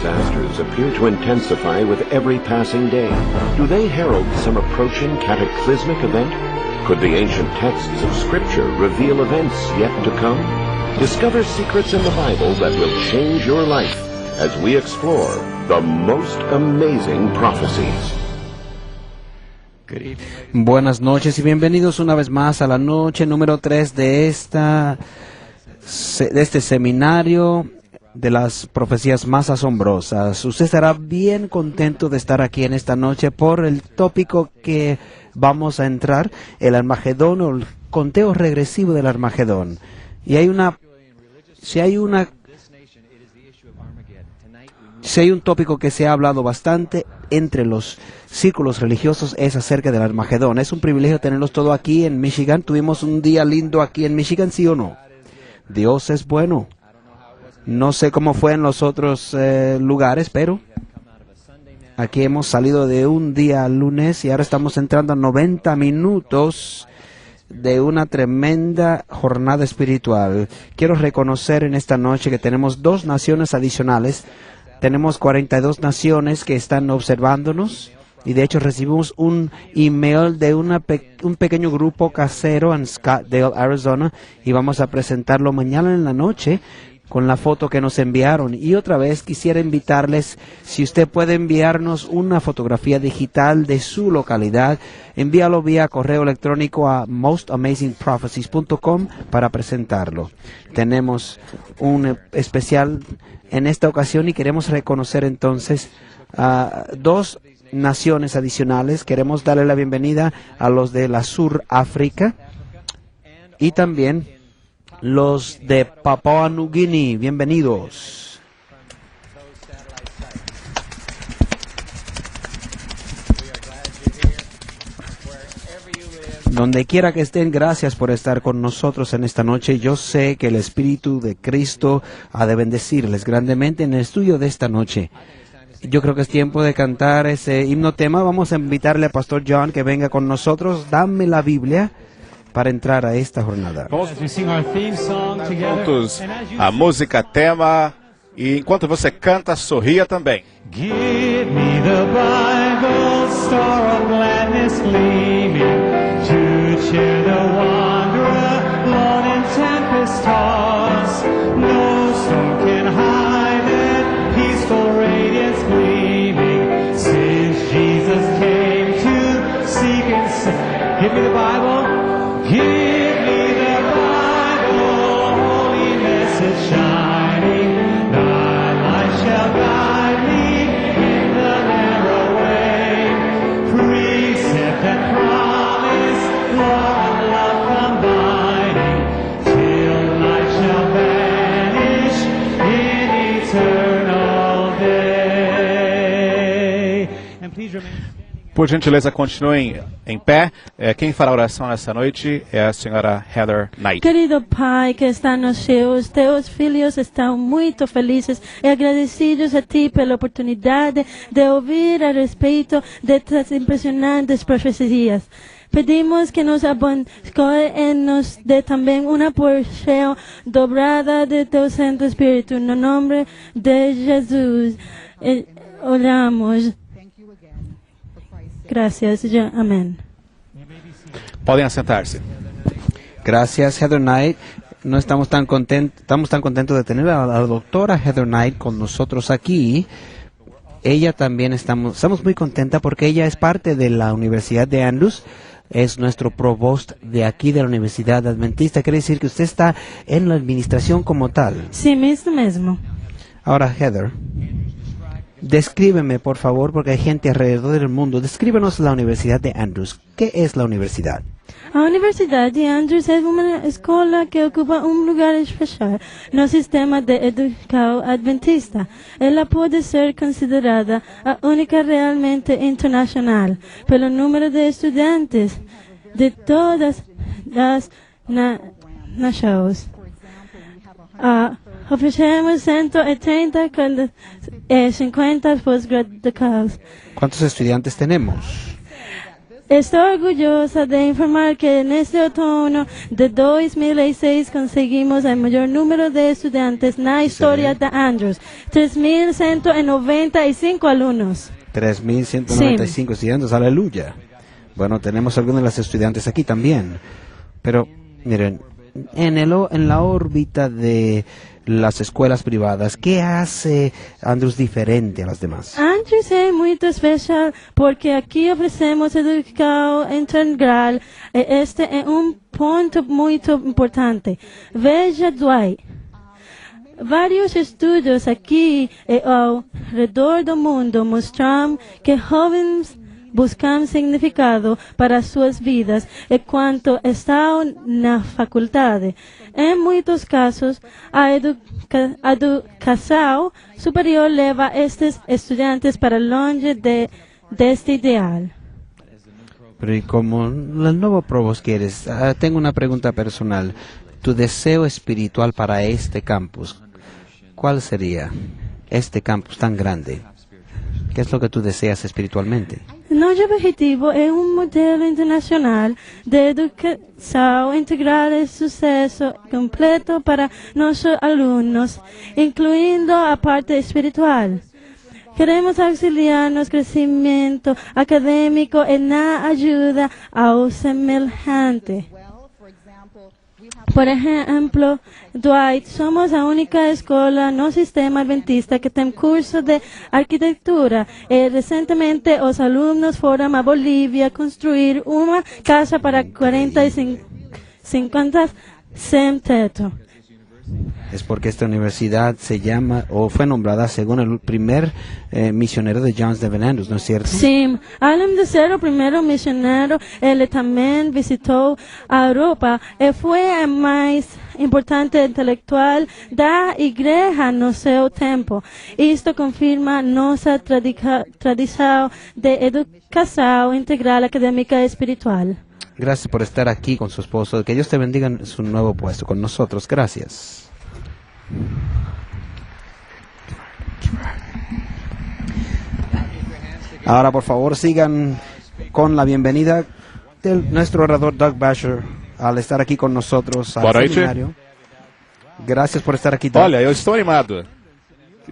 disasters appear to intensify with every passing day. Do they herald some approaching cataclysmic event? Could the ancient texts of Scripture reveal events yet to come? Discover secrets in the Bible that will change your life as we explore the most amazing prophecies. Buenas noches y bienvenidos una vez más a la noche número 3 de este seminario de las profecías más asombrosas. Usted estará bien contento de estar aquí en esta noche por el tópico que vamos a entrar, el Armagedón o el conteo regresivo del Armagedón. Y si hay un tópico que se ha hablado bastante entre los círculos religiosos es acerca del Armagedón. Es un privilegio tenerlos todo aquí en Michigan. Tuvimos un día lindo aquí en Michigan, ¿sí o no? Dios es bueno. No sé cómo fue en los otros lugares, pero aquí hemos salido de un día lunes y ahora estamos entrando a 90 minutos de una tremenda jornada espiritual. Quiero reconocer en esta noche que tenemos 2 naciones adicionales. Tenemos 42 naciones que están observándonos y de hecho recibimos un email de un pequeño grupo casero en Scottsdale, Arizona, y vamos a presentarlo mañana en la noche con la foto que nos enviaron. Y otra vez quisiera invitarles, si usted puede enviarnos una fotografía digital de su localidad, envíalo vía correo electrónico a mostamazingprophecies.com para presentarlo. Tenemos un especial en esta ocasión y queremos reconocer entonces a 2 naciones adicionales. Queremos darle la bienvenida a los de la Sur África y también los de Papua New Guinea. Bienvenidos. Donde quiera que estén, gracias por estar con nosotros en esta noche. Yo sé que el Espíritu de Cristo ha de bendecirles grandemente en el estudio de esta noche. Yo creo que es tiempo de cantar ese himno tema. Vamos a invitarle a Pastor John que venga con nosotros. Dame la Biblia para entrar a esta jornada. Vamos juntos a música tema e enquanto você canta, sorria também. Give me the Bible, star of gladness gleaming, to cheer the wanderer, Lord, in tempest tossed. No storm can hide it, peaceful radiance gleaming, since Jesus came to seek and save. Give me the Bible. Give me the Bible, holy message shining, thy light shall guide me in the narrow way. Precept and promise, law and love combining, till night shall vanish in eternal day. And please remain. Por gentileza, continuem em pé. Quem fará a oração nessa noite é a senhora Heather Knight. Querido Pai que está nos céus, teus filhos estão muito felizes e agradecidos a Ti pela oportunidade de ouvir a respeito destas impressionantes profecias. Pedimos que nos abençoe e nos dê também uma porção dobrada de Teu Santo Espírito. No nome de Jesus, oramos. Gracias, amén. Podem assentar-se. Gracias, Heather Knight. No estamos tan contentos de tener a la doctora Heather Knight con nosotros aquí. Ella también estamos muy contenta porque ella es parte de la Universidad de Andrews. Es nuestro provost de aquí de la Universidad Adventista. Quiere decir que usted está en la administración como tal. Sí, mismo. Ahora, Heather, descríbeme, por favor, porque hay gente alrededor del mundo. Descríbenos la Universidad de Andrews. ¿Qué es la universidad? La Universidad de Andrews es una escuela que ocupa un lugar especial no sistema de educación adventista. Ella puede ser considerada la única realmente internacional por el número de estudiantes de todas las naciones. Ofrecemos 180 con 50 postgraduados. ¿Cuántos estudiantes tenemos? Estoy orgullosa de informar que en este otoño de 2006 conseguimos el mayor número de estudiantes en la historia de Andrews, 3.195 alumnos. 3.195 estudiantes, aleluya. Bueno, tenemos algunos de los estudiantes aquí también. Pero, miren, en la órbita de las escuelas privadas, ¿qué hace Andrews diferente a las demás? Andrews es muy especial porque aquí ofrecemos educación integral. Este es un punto muy importante. Veja, Dwight. Varios estudios aquí alrededor del mundo muestran que jóvenes buscan significado para sus vidas enquanto están na faculdade. Em muitos casos, a educação superior leva estes estudantes para longe deste ideal. Pero y como el nuevo provost que eres, tengo una pregunta personal. Tu deseo espiritual para este campus, ¿cuál sería? Este campus tan grande. ¿Qué es lo que tú deseas espiritualmente? Nuestro objetivo es un modelo internacional de educación integral de suceso completo para nuestros alumnos, incluyendo a parte espiritual. Queremos auxiliar nuestro crecimiento académico y la ayuda al semejante. Por ejemplo, Dwight, somos la única escuela no sistema adventista que tiene curso de arquitectura. Recientemente, los alumnos fueron a Bolivia a construir una casa para 50 sin techo. Es porque esta universidad se llama o fue nombrada según el primer misionero de Johns de Andrews, ¿no es cierto? Sí, además de ser el primer misionero, él también visitó a Europa y fue el más importante intelectual de la iglesia en su tiempo. Esto confirma nuestra tradición de educación integral académica y espiritual. Gracias por estar aquí con su esposo. Que Dios te bendiga en su nuevo puesto con nosotros. Gracias. Ahora, por favor, sigan con la bienvenida de nuestro orador Doug Basher al estar aquí con nosotros al Boa noite. seminario. Gracias por estar aquí, Doug. Olha, eu estou animado.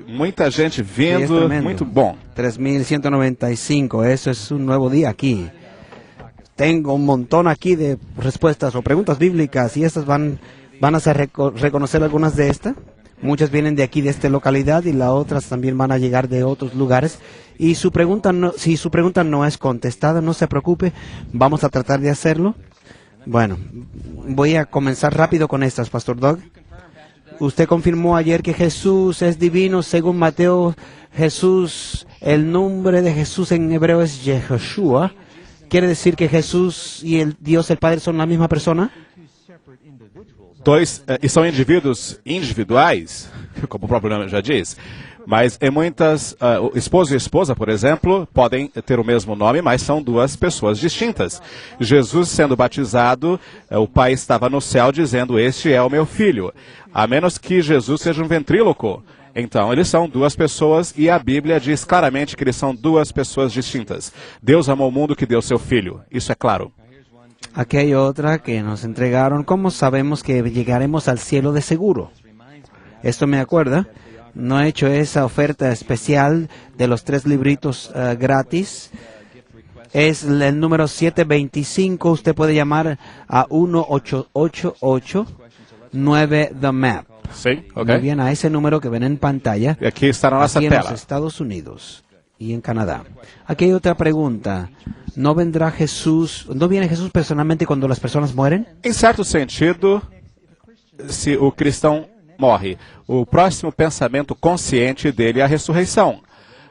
Muita gente Sí, es vindo, tremendo. muito bom. 3.195, eso es un nuevo día aquí. Tengo un montón aquí de respuestas o preguntas bíblicas y estas van a reconocer algunas de estas. Muchas vienen de aquí, de esta localidad, y las otras también van a llegar de otros lugares. Y su pregunta si su pregunta no es contestada, no se preocupe, vamos a tratar de hacerlo. Bueno, voy a comenzar rápido con estas, Pastor Doug. Usted confirmó ayer que Jesús es divino, según Mateo. Jesús, el nombre de Jesús en hebreo es Yehoshua. ¿Quiere decir que Jesús y el Dios el Padre son la misma persona? E são indivíduos individuais, como o próprio nome já diz, mas em muitas, o esposo e esposa, por exemplo, podem ter o mesmo nome, mas são duas pessoas distintas. Jesus sendo batizado, o pai estava no céu dizendo, este é o meu filho, a menos que Jesus seja um ventríloco. Então, eles são duas pessoas e a Bíblia diz claramente que eles são duas pessoas distintas. Deus amou o mundo que deu seu filho, isso é claro. Aquí hay otra que nos entregaron. ¿Cómo sabemos que llegaremos al cielo de seguro? Esto me acuerda. No he hecho esa oferta especial de los 3 libritos gratis. Es el número 725. Usted puede llamar a 1-888-9-THE-MAP. Sim, ok. Muy bien, a ese número que ven en pantalla. E aqui está na nossa Aquí en los tela. Estados Unidos y en Canadá. Aquí hay otra pregunta. ¿No vendrá Jesús, no viene Jesús personalmente cuando las personas mueren? Em certo sentido, se o cristão morre, o próximo pensamento consciente dele é a ressurreição.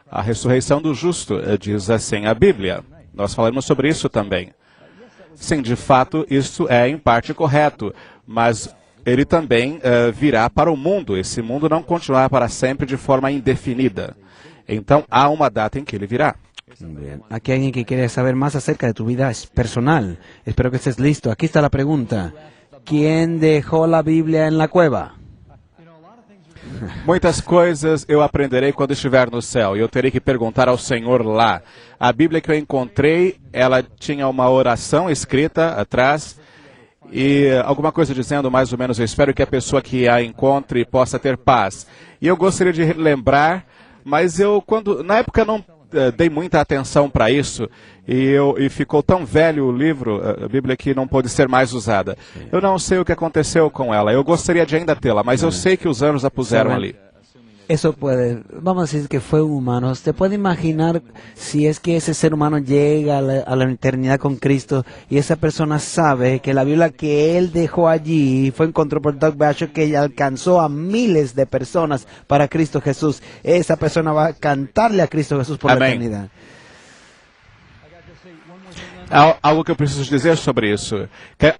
A ressurreição do justo, diz assim a Bíblia. Nós falamos sobre isso também. Sim, de fato, isso é em parte correto, mas ele também virá para o mundo. Esse mundo não continuará para sempre de forma indefinida. Então, há uma data em que ele virá. Bien. Aquí hay alguien que quiere saber más acerca de tu vida personal. Espero que estés listo. Aquí está la pregunta. ¿Quién dejó la Biblia en la cueva? Muitas coisas eu aprenderei quando estiver no céu, e eu terei que perguntar ao Senhor lá. A Bíblia que eu encontrei, ela tinha uma oração escrita atrás, e alguma coisa dizendo mais ou menos, eu espero que a pessoa que a encontre possa ter paz. E eu gostaria de lembrar, mas na época não dei muita atenção para isso, e ficou tão velho o livro, a Bíblia, que não pôde ser mais usada. Eu não sei o que aconteceu com ela, eu gostaria de ainda tê-la, mas eu sei que os anos a puseram ali. Eso puede, vamos a decir que fue un humano. ¿Usted puede imaginar si es que ese ser humano llega a la eternidad con Cristo y esa persona sabe que la Biblia que él dejó allí fue encontrado por Doug Basher, que alcanzó a miles de personas para Cristo Jesús? Esa persona va a cantarle a Cristo Jesús por la Amém. eternidad. Algo que eu preciso dizer sobre isso.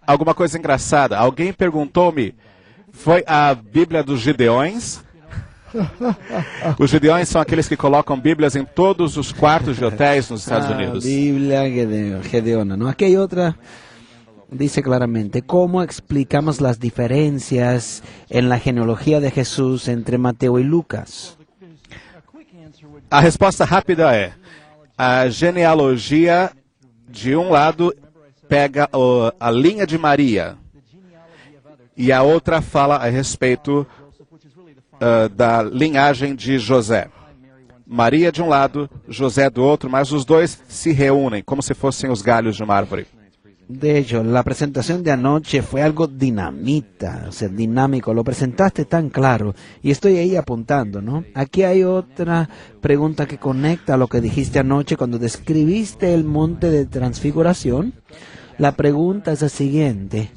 Alguma coisa engraçada. Alguém perguntou-me, foi a Bíblia dos Gideões? Os Gideões são aqueles que colocam Bíblias em todos os quartos de hotéis nos Estados Unidos. Biblia Gedeona, ¿no? Aquí hay otra, dice claramente, ¿cómo explicamos las diferencias en la genealogía de Jesús entre Mateo y Lucas? A resposta rápida é, a genealogia, de um lado, pega a linha de Maria, e a outra fala a respeito da linhagem de José. Maria de um lado, José do outro, mas os dois se reúnem, como se fossem os galhos de uma árvore. De hecho, la presentación de anoche fue algo dinamita, o sea, dinámico. Lo presentaste tan claro y estoy ahí apuntando, ¿no? Aquí hay otra pregunta que conecta a lo que dijiste anoche cuando describiste el monte de transfiguración. La pregunta es la siguiente.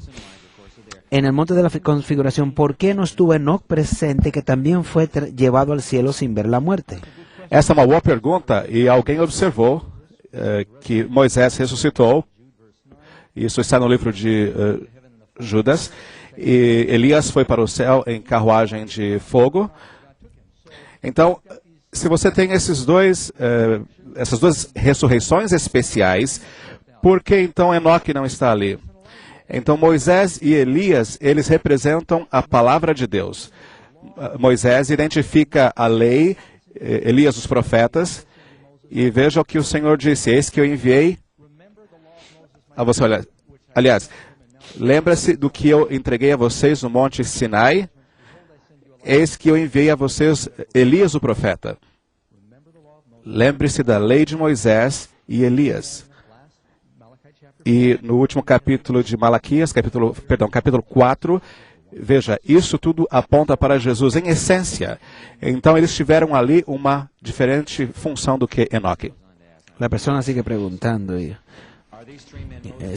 En el monte de la configuración, ¿por qué no estuvo Enoc presente, que también fue llevado al cielo sin ver la muerte? Essa é uma boa pergunta, e alguém observou que Moisés ressuscitou. Isso está no livro de Judas. E Elias foi para o céu em carruagem de fogo. Então, se você tem essas duas ressurreições especiais, por que então Enoque não está ali? Então Moisés e Elias, eles representam a palavra de Deus. Moisés identifica a lei, Elias os profetas, e veja o que o Senhor disse, eis que eu enviei a você. Olha, aliás, lembra-se do que eu entreguei a vocês no Monte Sinai, eis que eu enviei a vocês Elias o profeta. Lembre-se da lei de Moisés e Elias. E no último capítulo de Malaquias, capítulo 4, veja, isso tudo aponta para Jesus em essência. Então eles tiveram ali uma diferente função do que Enoque. La persona sigue preguntando.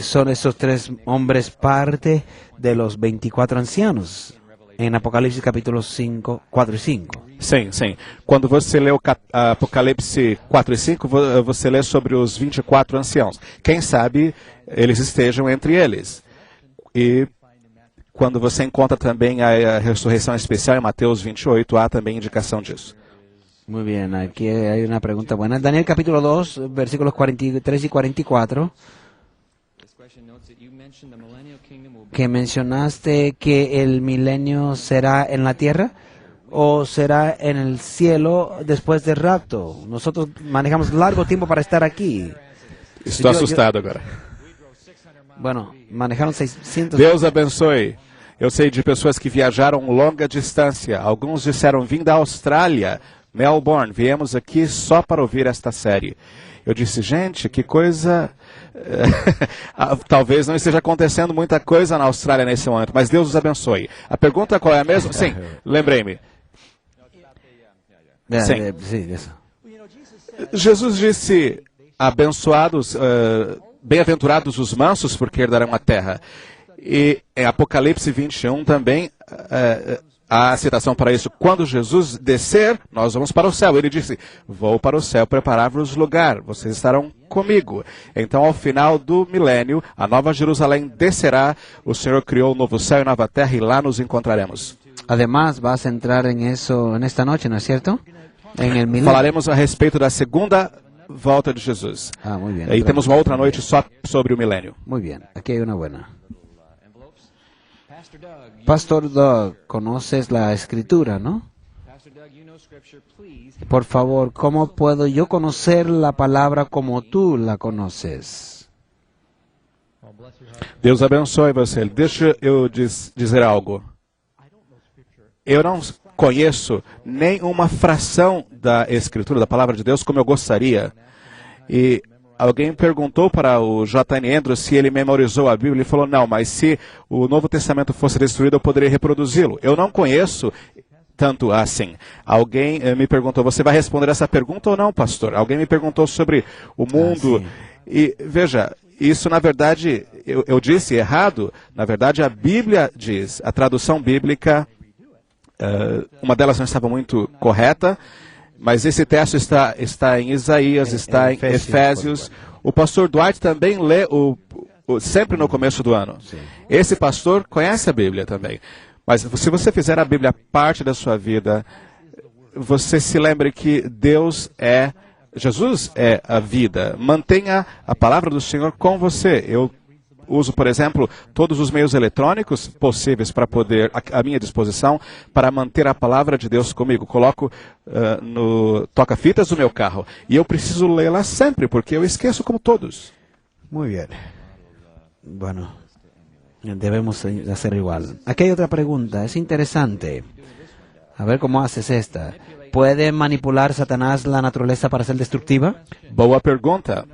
¿Son esos tres hombres parte de los 24 ancianos? Em Apocalipse capítulo 5, 4 e 5. Sim, sim. Quando você lê o Apocalipse 4 e 5, você lê sobre os 24 anciãos. Quem sabe eles estejam entre eles. E quando você encontra também a ressurreição especial em Mateus 28, há também indicação disso. Muy bien, aquí hay una pregunta buena. Daniel capítulo 2, versículos 43 y 44. Que mencionaste que el milenio será en la tierra o será en el cielo después del rapto. Nosotros manejamos largo tiempo para estar aquí. Estou assustado agora. Bueno, manejaron 600... Deus abençoe. Eu sei de pessoas que viajaram longa distância. Alguns disseram, vim da Austrália, Melbourne, viemos aqui só para ouvir esta série. Eu disse, gente, que coisa... Talvez não esteja acontecendo muita coisa na Austrália nesse momento, mas Deus os abençoe. A pergunta qual é a mesma? Sim, lembrei-me. Sim. Jesus disse, abençoados, bem-aventurados os mansos, porque herdarão a terra. E em Apocalipse 21 também há a citação para isso. Quando Jesus descer, nós vamos para o céu. Ele disse, vou para o céu preparar-vos lugar, vocês estarão comigo. Então, ao final do milênio, a Nova Jerusalém descerá, o Senhor criou um novo céu e nova terra e lá nos encontraremos. Además, vas a entrar en eso en esta noche, ¿no es cierto? En el milenio. Falaremos a respeito da segunda volta de Jesus. Ah, muy bien. E temos uma outra noite só sobre o milênio. Muy bien, aquí hay una buena. Pastor Doug, conoces la escritura, ¿no? Por favor, ¿cómo puedo yo conocer la palabra como tú la conoces? Deus abençoe você. Deixa eu dizer algo. Eu não conheço nem uma fração da Escritura, da Palavra de Deus, como eu gostaria. E alguém perguntou para o J.N. Andrews se ele memorizou a Bíblia. Ele falou, não, mas se o Novo Testamento fosse destruído, eu poderia reproduzi-lo. Eu não conheço tanto assim. Alguém me perguntou, você vai responder essa pergunta ou não, pastor? Alguém me perguntou sobre o mundo. E veja, isso na verdade, eu disse errado. Na verdade, a Bíblia diz, a tradução bíblica, uma delas não estava muito correta, mas esse texto está em Isaías, está em Efésios. O pastor Dwight também lê sempre no começo do ano. Sim. Esse pastor conhece a Bíblia também. Mas se você fizer a Bíblia parte da sua vida, você se lembre que Jesus é a vida. Mantenha a palavra do Senhor com você. Eu uso, por exemplo, todos os meios eletrônicos possíveis para poder, à minha disposição, para manter a palavra de Deus comigo. Coloco no toca-fitas do meu carro. E eu preciso lê-la sempre, porque eu esqueço como todos. Muy bien. Bueno, debemos hacer igual. Aquí hay otra pregunta, es interesante. A ver cómo haces esta. ¿Puede manipular Satanás la naturaleza para ser destructiva? Boa pergunta.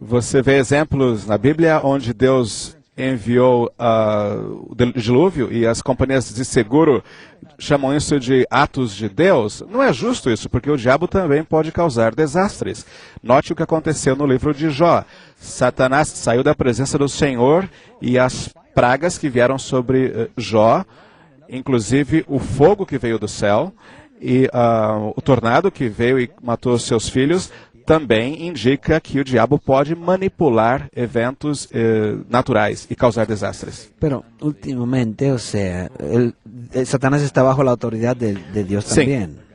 Você vê exemplos na Bíblia onde Deus enviou o dilúvio e as companhias de seguro chamam isso de atos de Deus. Não é justo isso, porque o diabo também pode causar desastres. Note o que aconteceu no livro de Jó. Satanás saiu da presença do Senhor e as pragas que vieram sobre Jó, inclusive o fogo que veio do céu e o tornado que veio e matou seus filhos, também indica que o diabo pode manipular eventos naturais e causar desastres. Pero últimamente, o sea, Satanás está bajo la autoridad de Dios también.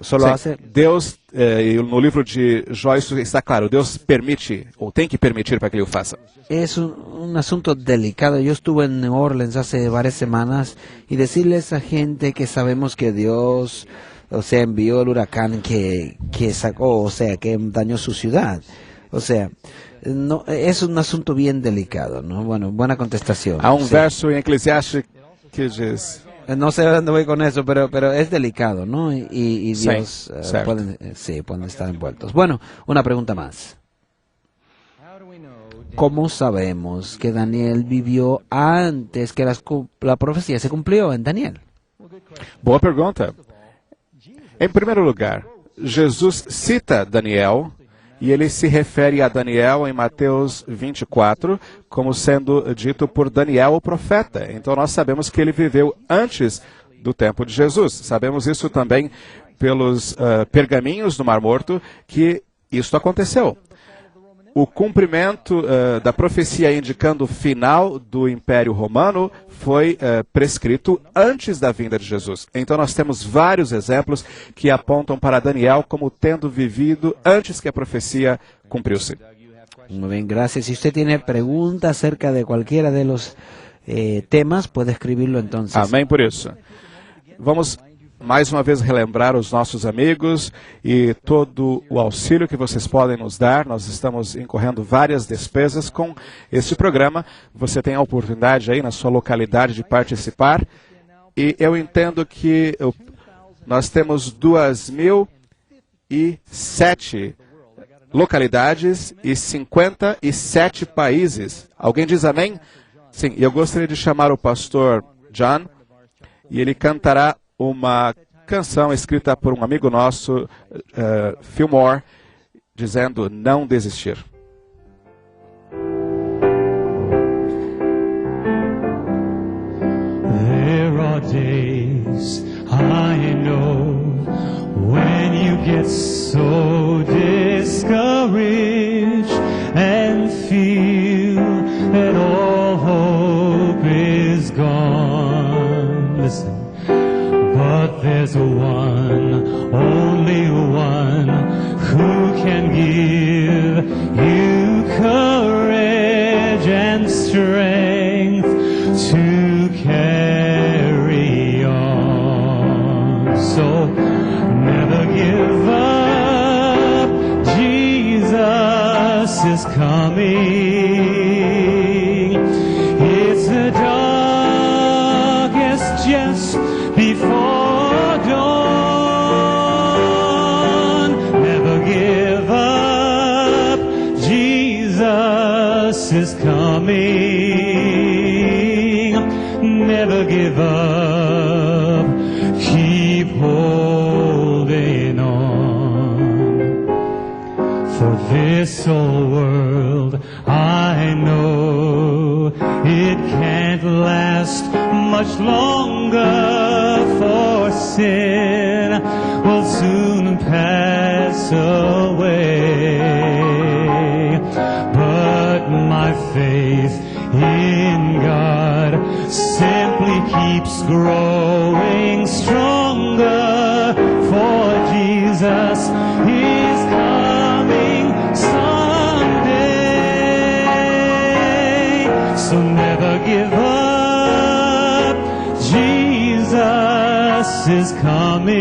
Solo hace... Deus, no livro de Jó, isso está claro. Deus permite, ou tem que permitir para que ele o faça. Es un asunto delicado. Yo estuve en New Orleans hace varias semanas y decirle a esa gente que sabemos que Dios, o sea, envió el huracán que sacó, o sea, que dañó su ciudad. O sea, no, es un asunto bien delicado, ¿no? Bueno, buena contestación. Há Sí. verso em Eclesiastes que diz... No sé a dónde voy con eso, pero es delicado, ¿no? Y Sí, Dios cierto. pueden estar envueltos. Bueno, una pregunta más. ¿Cómo sabemos que Daniel vivió antes que la profecía se cumplió en Daniel? Boa pergunta. Em primeiro lugar, Jesus cita Daniel e ele se refere a Daniel em Mateus 24 como sendo dito por Daniel o profeta. Então nós sabemos que ele viveu antes do tempo de Jesus. Sabemos isso também pelos pergaminhos do Mar Morto que isso aconteceu. O cumprimento da profecia indicando o final do Império Romano foi prescrito antes da vinda de Jesus. Então nós temos vários exemplos que apontam para Daniel como tendo vivido antes que a profecia cumpriu-se. Muy bien, gracias. Si usted tiene preguntas acerca de cualquiera de los temas, puede escribirlo entonces. Amém por isso. Vamos mais uma vez relembrar os nossos amigos e todo o auxílio que vocês podem nos dar. Nós estamos incorrendo várias despesas com este programa. Você tem a oportunidade aí na sua localidade de participar. E eu entendo que nós temos 2.007 localidades e 57 países. Alguém diz amém? Sim, e eu gostaria de chamar o pastor John e ele cantará uma canção escrita por um amigo nosso, Fillmore, dizendo não desistir. There are days I know when you get so discouraged and feel that all hope is gone. Listen. But there's one, only one, who can give you courage and strength to carry on. So is coming. It's the darkest just before dawn. Never give up, Jesus is coming. Never give up, keep holding on. For this old world, I know it can't last much longer, for sin will soon pass away. But my faith in God simply keeps growing stronger, for Jesus is coming someday. So never give up, Jesus is coming.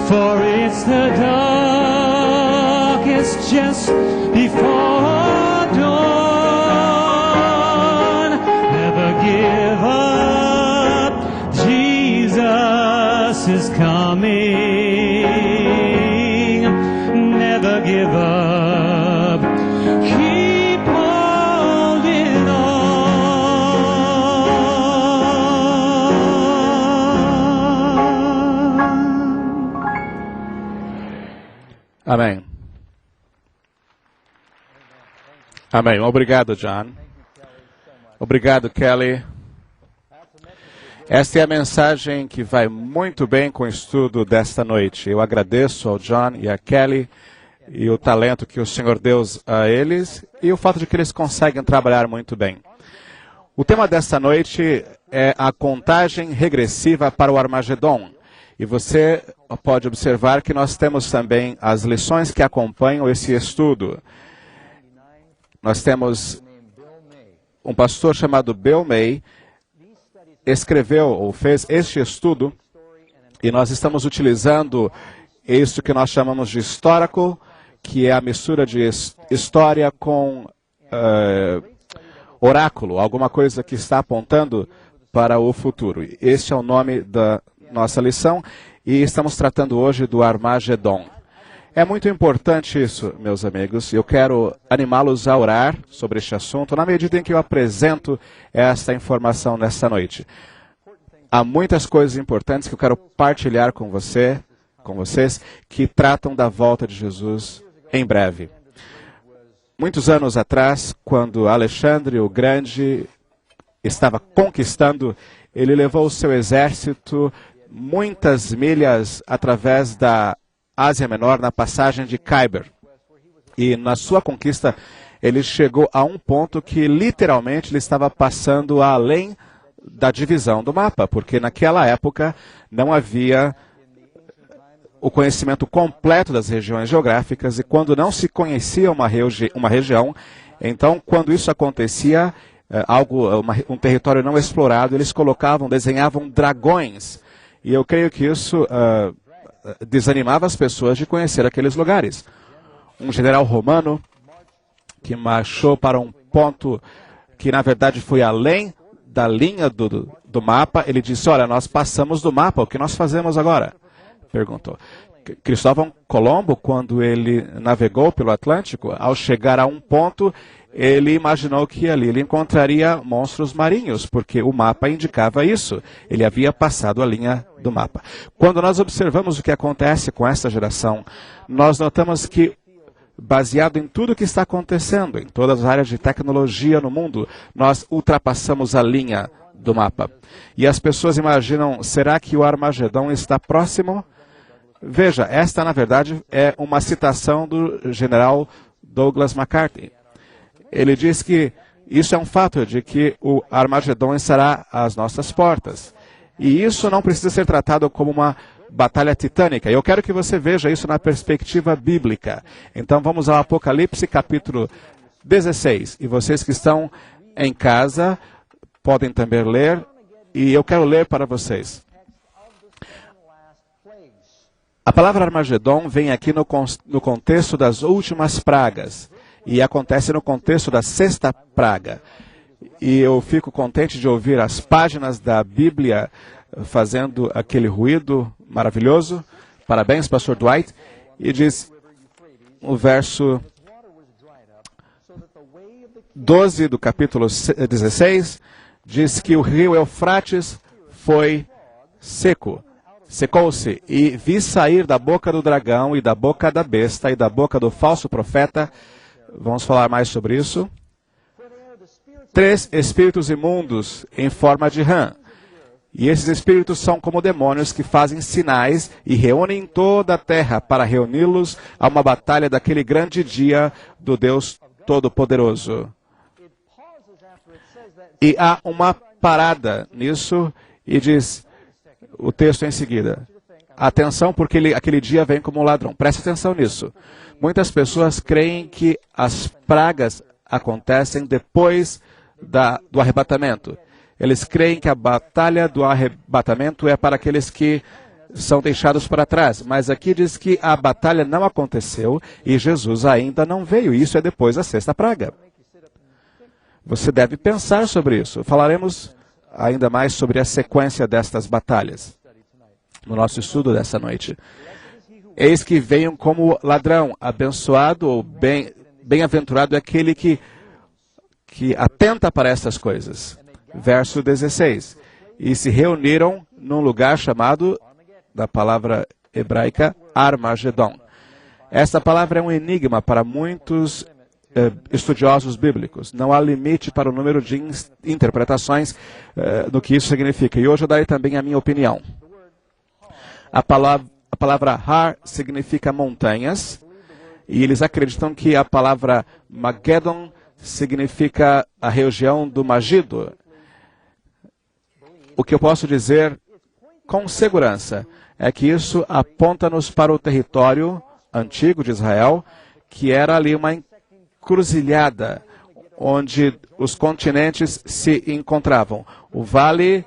For it's the darkest just before dawn. Never give up, Jesus is coming. Never give up, keep holding on. Amém. Amém. Obrigado, John. Obrigado, Kelly. Esta é a mensagem que vai muito bem com o estudo desta noite. Eu agradeço ao John e à Kelly e o talento que o Senhor deu a eles e o fato de que eles conseguem trabalhar muito bem. O tema desta noite é a contagem regressiva para o Armagedon. E você pode observar que nós temos também as lições que acompanham esse estudo. Nós temos um pastor chamado Bill May, escreveu ou fez este estudo, e nós estamos utilizando isso que nós chamamos de histórico, que é a mistura de história com oráculo, alguma coisa que está apontando para o futuro. Este é o nome da nossa lição, e estamos tratando hoje do Armagedon. É muito importante isso, meus amigos. Eu quero animá-los a orar sobre este assunto na medida em que eu apresento esta informação nesta noite. Há muitas coisas importantes que eu quero partilhar com vocês, que tratam da volta de Jesus em breve. Muitos anos atrás, quando Alexandre o Grande estava conquistando, ele levou o seu exército muitas milhas através da Ásia Menor, na passagem de Khyber. E na sua conquista, ele chegou a um ponto que literalmente ele estava passando além da divisão do mapa, porque naquela época não havia o conhecimento completo das regiões geográficas, e quando não se conhecia uma região, então quando isso acontecia, um território não explorado, eles desenhavam dragões. E eu creio que isso desanimava as pessoas de conhecer aqueles lugares. Um general romano que marchou para um ponto que na verdade foi além da linha do mapa, ele disse: olha, nós passamos do mapa, o que nós fazemos agora? Perguntou. Cristóvão Colombo, quando ele navegou pelo Atlântico, ao chegar a um ponto, ele imaginou que ali ele encontraria monstros marinhos, porque o mapa indicava isso. Ele havia passado a linha do mapa. Quando nós observamos o que acontece com essa geração, nós notamos que, baseado em tudo o que está acontecendo, em todas as áreas de tecnologia no mundo, nós ultrapassamos a linha do mapa. E as pessoas imaginam, será que o Armagedon está próximo? Veja, esta na verdade é uma citação do general Douglas MacArthur. Ele diz que isso é um fato de que o Armagedon estará às nossas portas. E isso não precisa ser tratado como uma batalha titânica. Eu quero que você veja isso na perspectiva bíblica. Então vamos ao Apocalipse capítulo 16. E vocês que estão em casa podem também ler. E eu quero ler para vocês. A palavra Armagedon vem aqui no contexto das últimas pragas e acontece no contexto da sexta praga. E eu fico contente de ouvir as páginas da Bíblia fazendo aquele ruído maravilhoso. Parabéns, pastor Dwight. E diz o verso 12 do capítulo 16, diz que o rio Eufrates foi seco. Secou-se, e vi sair da boca do dragão, e da boca da besta, e da boca do falso profeta, vamos falar mais sobre isso, 3 espíritos imundos em forma de rã. E esses espíritos são como demônios que fazem sinais e reúnem toda a terra para reuni-los a uma batalha daquele grande dia do Deus Todo-Poderoso. E há uma parada nisso, e diz o texto em seguida: atenção, porque aquele dia vem como um ladrão. Preste atenção nisso. Muitas pessoas creem que as pragas acontecem depois do arrebatamento. Eles creem que a batalha do arrebatamento é para aqueles que são deixados para trás. Mas aqui diz que a batalha não aconteceu e Jesus ainda não veio. Isso é depois da sexta praga. Você deve pensar sobre isso. Falaremos ainda mais sobre a sequência destas batalhas no nosso estudo dessa noite. Eis que venham como ladrão, abençoado ou bem-aventurado é aquele que atenta para essas coisas. Verso 16. E se reuniram num lugar chamado, da palavra hebraica, Armagedon. Essa palavra é um enigma para muitos estudiosos bíblicos. Não há limite para o número de interpretações do que isso significa. E hoje eu darei também a minha opinião. A palavra Har significa montanhas, e eles acreditam que a palavra Magedon significa a região do Magido. O que eu posso dizer com segurança é que isso aponta-nos para o território antigo de Israel, que era ali uma encruzilhada onde os continentes se encontravam. O vale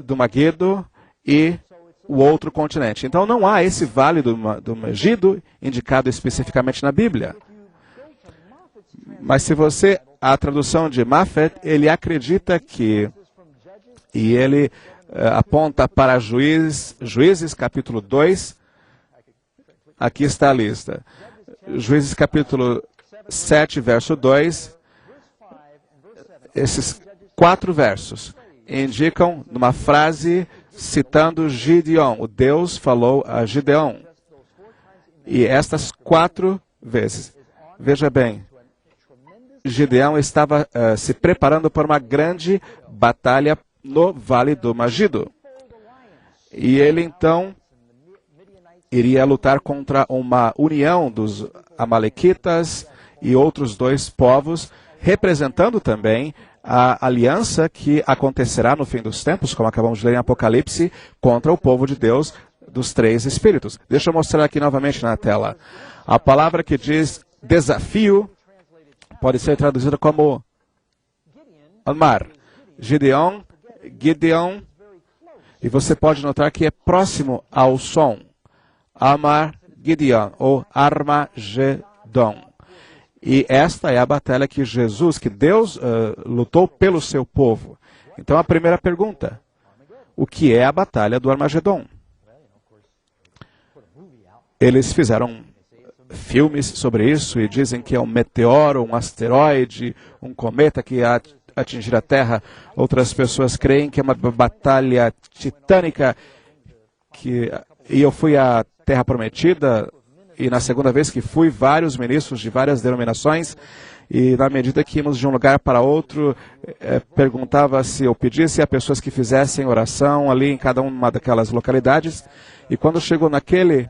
do Magido e o outro continente. Então não há esse vale do Magido indicado especificamente na Bíblia. Mas se você, a tradução de Mafet, ele acredita que, e ele aponta para Juízes capítulo 2, aqui está a lista. Juízes capítulo 7, verso 2, esses 4 versos indicam numa frase citando Gideon. O Deus falou a Gideão. E estas 4 vezes, veja bem, Gideão estava se preparando para uma grande batalha no Vale do Magido. E ele então iria lutar contra uma união dos amalequitas e outros 2 povos, representando também a aliança que acontecerá no fim dos tempos, como acabamos de ler em Apocalipse, contra o povo de Deus dos 3 espíritos. Deixa eu mostrar aqui novamente na tela. A palavra que diz desafio pode ser traduzida como Amar. Gideon, e você pode notar que é próximo ao som. Amar Gideon, ou Armagedon. E esta é a batalha que Deus lutou pelo seu povo. Então a primeira pergunta: o que é a batalha do Armagedon? Eles fizeram filmes sobre isso e dizem que é um meteoro, um asteroide, um cometa que atingir a Terra. Outras pessoas creem que é uma batalha titânica. E eu fui à Terra Prometida, e na segunda vez que fui, vários ministros de várias denominações, e na medida que íamos de um lugar para outro, perguntava-se ou pedisse a pessoas que fizessem oração ali em cada uma daquelas localidades. E quando chegou naquele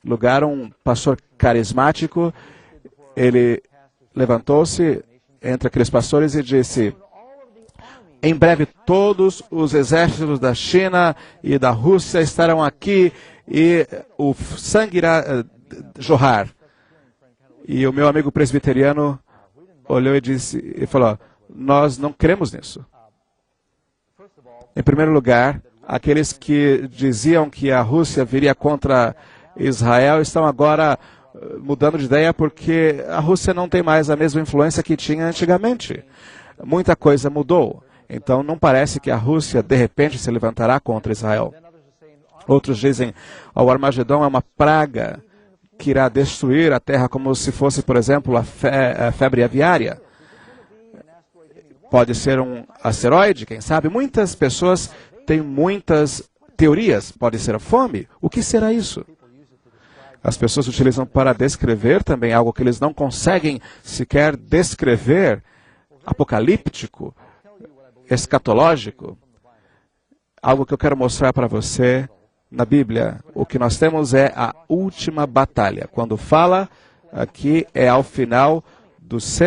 lugar, um pastor carismático, ele levantou-se entre aqueles pastores e disse: em breve todos os exércitos da China e da Rússia estarão aqui e o sangue irá jorrar. E o meu amigo presbiteriano olhou e falou: nós não cremos nisso. Em primeiro lugar, Aqueles que diziam que a Rússia viria contra Israel estão agora mudando de ideia porque a Rússia não tem mais a mesma influência que tinha antigamente. Muita coisa mudou. Então não parece que a Rússia de repente se levantará contra Israel. Outros dizem, o Armagedon é uma praga que irá destruir a terra como se fosse, por exemplo, a febre aviária. Pode ser um asteroide, quem sabe? Muitas pessoas têm muitas teorias. Pode ser a fome? O que será isso? As pessoas utilizam para descrever também algo que eles não conseguem sequer descrever, apocalíptico, escatológico. Algo que eu quero mostrar para você na Bíblia. O que nós temos é a última batalha. Quando fala aqui é ao final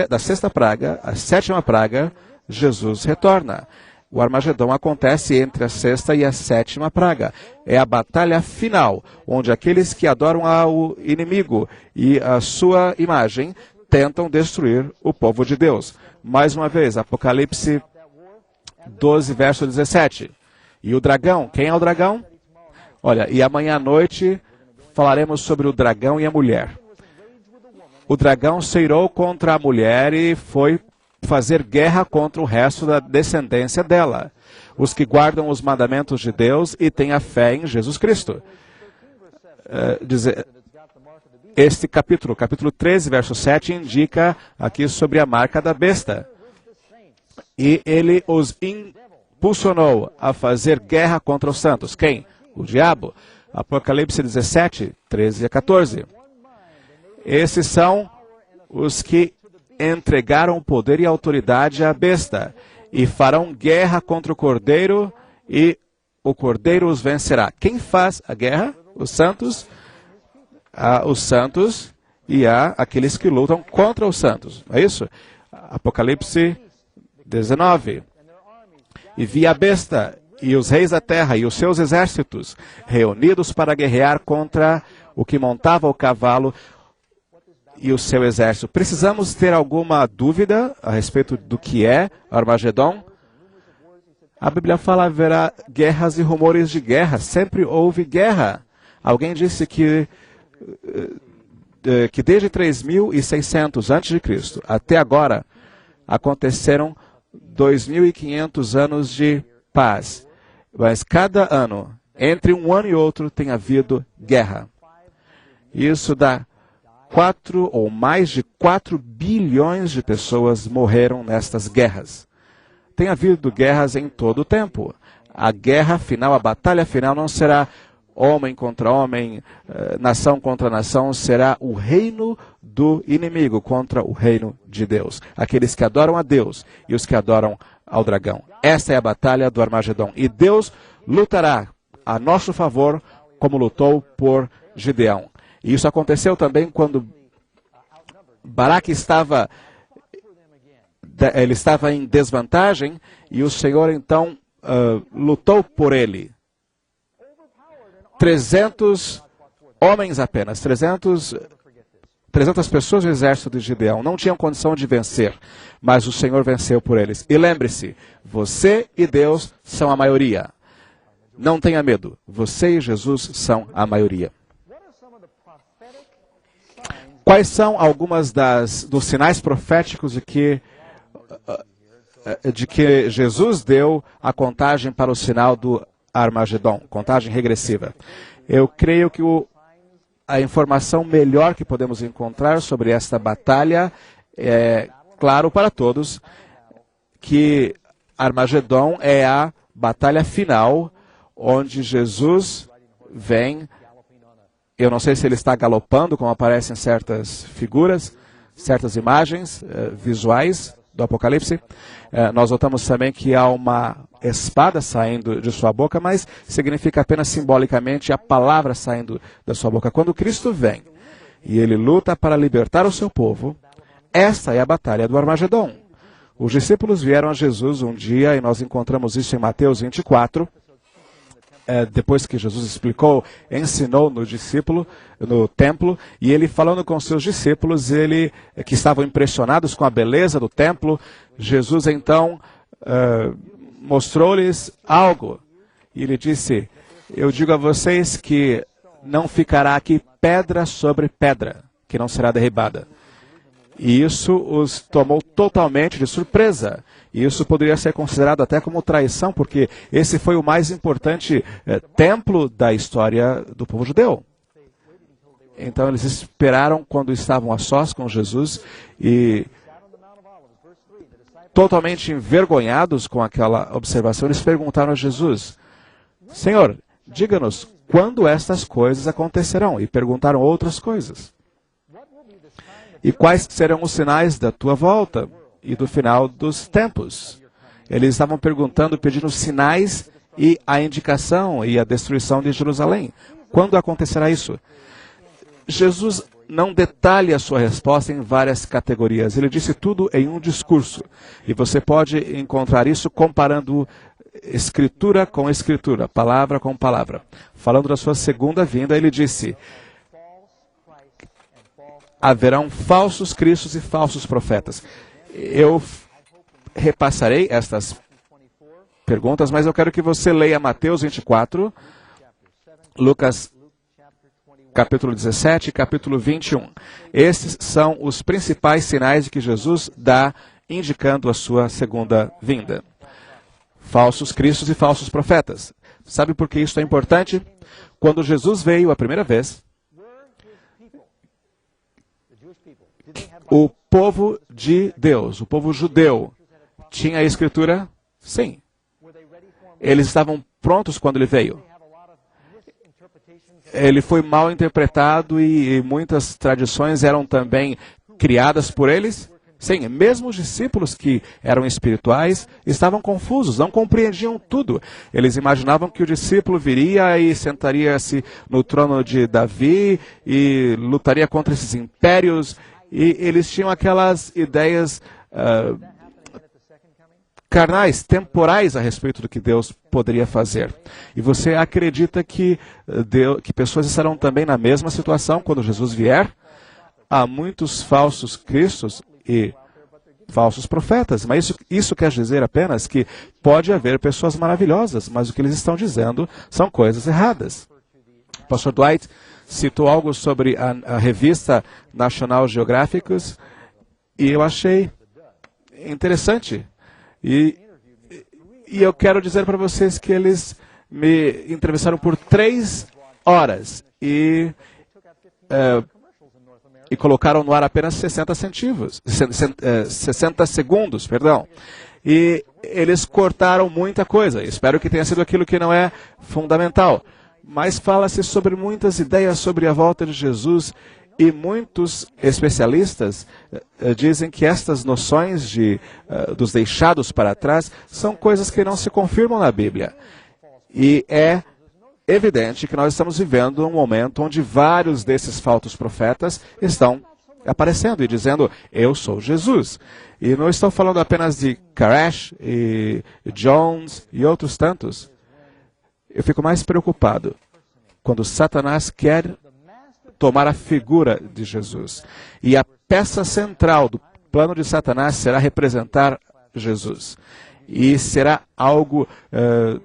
da sexta praga, a sétima praga, Jesus retorna. O Armagedon acontece entre a sexta e a sétima praga. É a batalha final, onde aqueles que adoram ao inimigo e a sua imagem tentam destruir o povo de Deus. Mais uma vez, Apocalipse 12, verso 17. E o dragão, quem é o dragão? Olha, e amanhã à noite falaremos sobre o dragão e a mulher. O dragão se irou contra a mulher e foi fazer guerra contra o resto da descendência dela. Os que guardam os mandamentos de Deus e têm a fé em Jesus Cristo. Este capítulo 13, verso 7, indica aqui sobre a marca da besta. E ele os impulsionou a fazer guerra contra os santos. Quem? O diabo. Apocalipse 17, 13 a 14. Esses são os que entregaram poder e autoridade à besta e farão guerra contra o cordeiro e o cordeiro os vencerá. Quem faz a guerra? Os santos. Os santos e aqueles que lutam contra os santos. É isso? Apocalipse 19. E vi a besta e os reis da terra e os seus exércitos reunidos para guerrear contra o que montava o cavalo e o seu exército. Precisamos ter alguma dúvida a respeito do que é Armagedon? A Bíblia fala haverá guerras e rumores de guerra. Sempre houve guerra. Alguém disse que desde 3.600 a.C. até agora aconteceram 2.500 anos de paz. Mas cada ano, entre um ano e outro, tem havido guerra. Isso dá 4 ou mais de 4 bilhões de pessoas morreram nestas guerras. Tem havido guerras em todo o tempo. A guerra final, a batalha final não será homem contra homem, nação contra nação, será o reino do inimigo contra o reino de Deus. Aqueles que adoram a Deus e os que adoram ao dragão. Esta é a batalha do Armagedon. E Deus lutará a nosso favor como lutou por Gideão. E isso aconteceu também quando Baraque estava em desvantagem e o Senhor então lutou por ele. 300 homens apenas, 300 pessoas do exército de Gideão não tinham condição de vencer, mas o Senhor venceu por eles. E lembre-se, você e Deus são a maioria. Não tenha medo, você e Jesus são a maioria. Quais são algumas dos sinais proféticos de que Jesus deu a contagem para o sinal do Armagedon, contagem regressiva? Eu creio que a informação melhor que podemos encontrar sobre esta batalha é claro para todos que Armagedon é a batalha final onde Jesus vem. Eu não sei se ele está galopando, como aparecem certas figuras, certas imagens visuais do Apocalipse. Nós notamos também que há uma espada saindo de sua boca, mas significa apenas simbolicamente a palavra saindo da sua boca. Quando Cristo vem e ele luta para libertar o seu povo, essa é a batalha do Armagedon. Os discípulos vieram a Jesus um dia, e nós encontramos isso em Mateus 24, depois que Jesus ensinou no templo, e ele falando com seus discípulos, que estavam impressionados com a beleza do templo, Jesus então mostrou-lhes algo. E ele disse, eu digo a vocês que não ficará aqui pedra sobre pedra, que não será derribada. E isso os tomou totalmente de surpresa. E isso poderia ser considerado até como traição, porque esse foi o mais importante templo da história do povo judeu. Então eles esperaram quando estavam a sós com Jesus e, totalmente envergonhados com aquela observação, eles perguntaram a Jesus, Senhor, diga-nos quando estas coisas acontecerão. E perguntaram outras coisas. E quais serão os sinais da tua volta e do final dos tempos? Eles estavam perguntando, pedindo sinais e a indicação e a destruição de Jerusalém. Quando acontecerá isso? Jesus não detalha a sua resposta em várias categorias. Ele disse tudo em um discurso. E você pode encontrar isso comparando escritura com escritura, palavra com palavra. Falando da sua segunda vinda, ele disse, haverão falsos cristos e falsos profetas. Eu repassarei estas perguntas, mas eu quero que você leia Mateus 24, Lucas capítulo 17 e capítulo 21. Esses são os principais sinais de que Jesus dá, indicando a sua segunda vinda. Falsos cristos e falsos profetas. Sabe por que isso é importante? Quando Jesus veio a primeira vez, o povo de Deus, o povo judeu, tinha a escritura? Sim. Eles estavam prontos quando ele veio. Ele foi mal interpretado e muitas tradições eram também criadas por eles? Sim, mesmo os discípulos que eram espirituais estavam confusos, não compreendiam tudo. Eles imaginavam que o discípulo viria e sentaria-se no trono de Davi e lutaria contra esses impérios. E eles tinham aquelas ideias carnais, temporais a respeito do que Deus poderia fazer. E você acredita que pessoas estarão também na mesma situação quando Jesus vier? Há muitos falsos cristos e falsos profetas, mas isso quer dizer apenas que pode haver pessoas maravilhosas, mas o que eles estão dizendo são coisas erradas. O pastor Dwight citou algo sobre a revista National Geographic e eu achei interessante. E eu quero dizer para vocês que eles me entrevistaram por 3 horas e colocaram no ar apenas 60 segundos. E eles cortaram muita coisa. Espero que tenha sido aquilo que não é fundamental. Mas fala-se sobre muitas ideias sobre a volta de Jesus e muitos especialistas dizem que estas noções dos deixados para trás são coisas que não se confirmam na Bíblia. E é evidente que nós estamos vivendo um momento onde vários desses falsos profetas estão aparecendo e dizendo, eu sou Jesus. E não estou falando apenas de Koresh e Jones e outros tantos. Eu fico mais preocupado quando Satanás quer tomar a figura de Jesus. E a peça central do plano de Satanás será representar Jesus. E será algo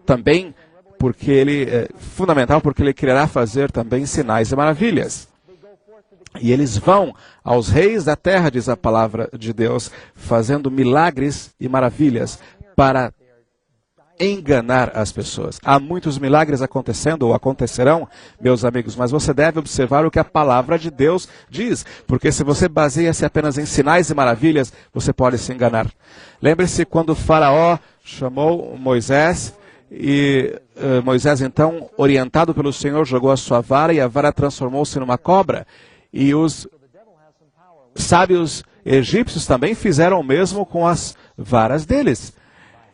também porque ele fundamental, porque ele quererá fazer também sinais e maravilhas. E eles vão aos reis da terra, diz a palavra de Deus, fazendo milagres e maravilhas para enganar as pessoas. Há muitos milagres acontecendo ou acontecerão, meus amigos, mas você deve observar o que a palavra de Deus diz, porque se você baseia-se apenas em sinais e maravilhas, você pode se enganar. Lembre-se quando o faraó chamou Moisés e Moisés então, orientado pelo Senhor, jogou a sua vara e a vara transformou-se numa cobra. E os sábios egípcios também fizeram o mesmo com as varas deles.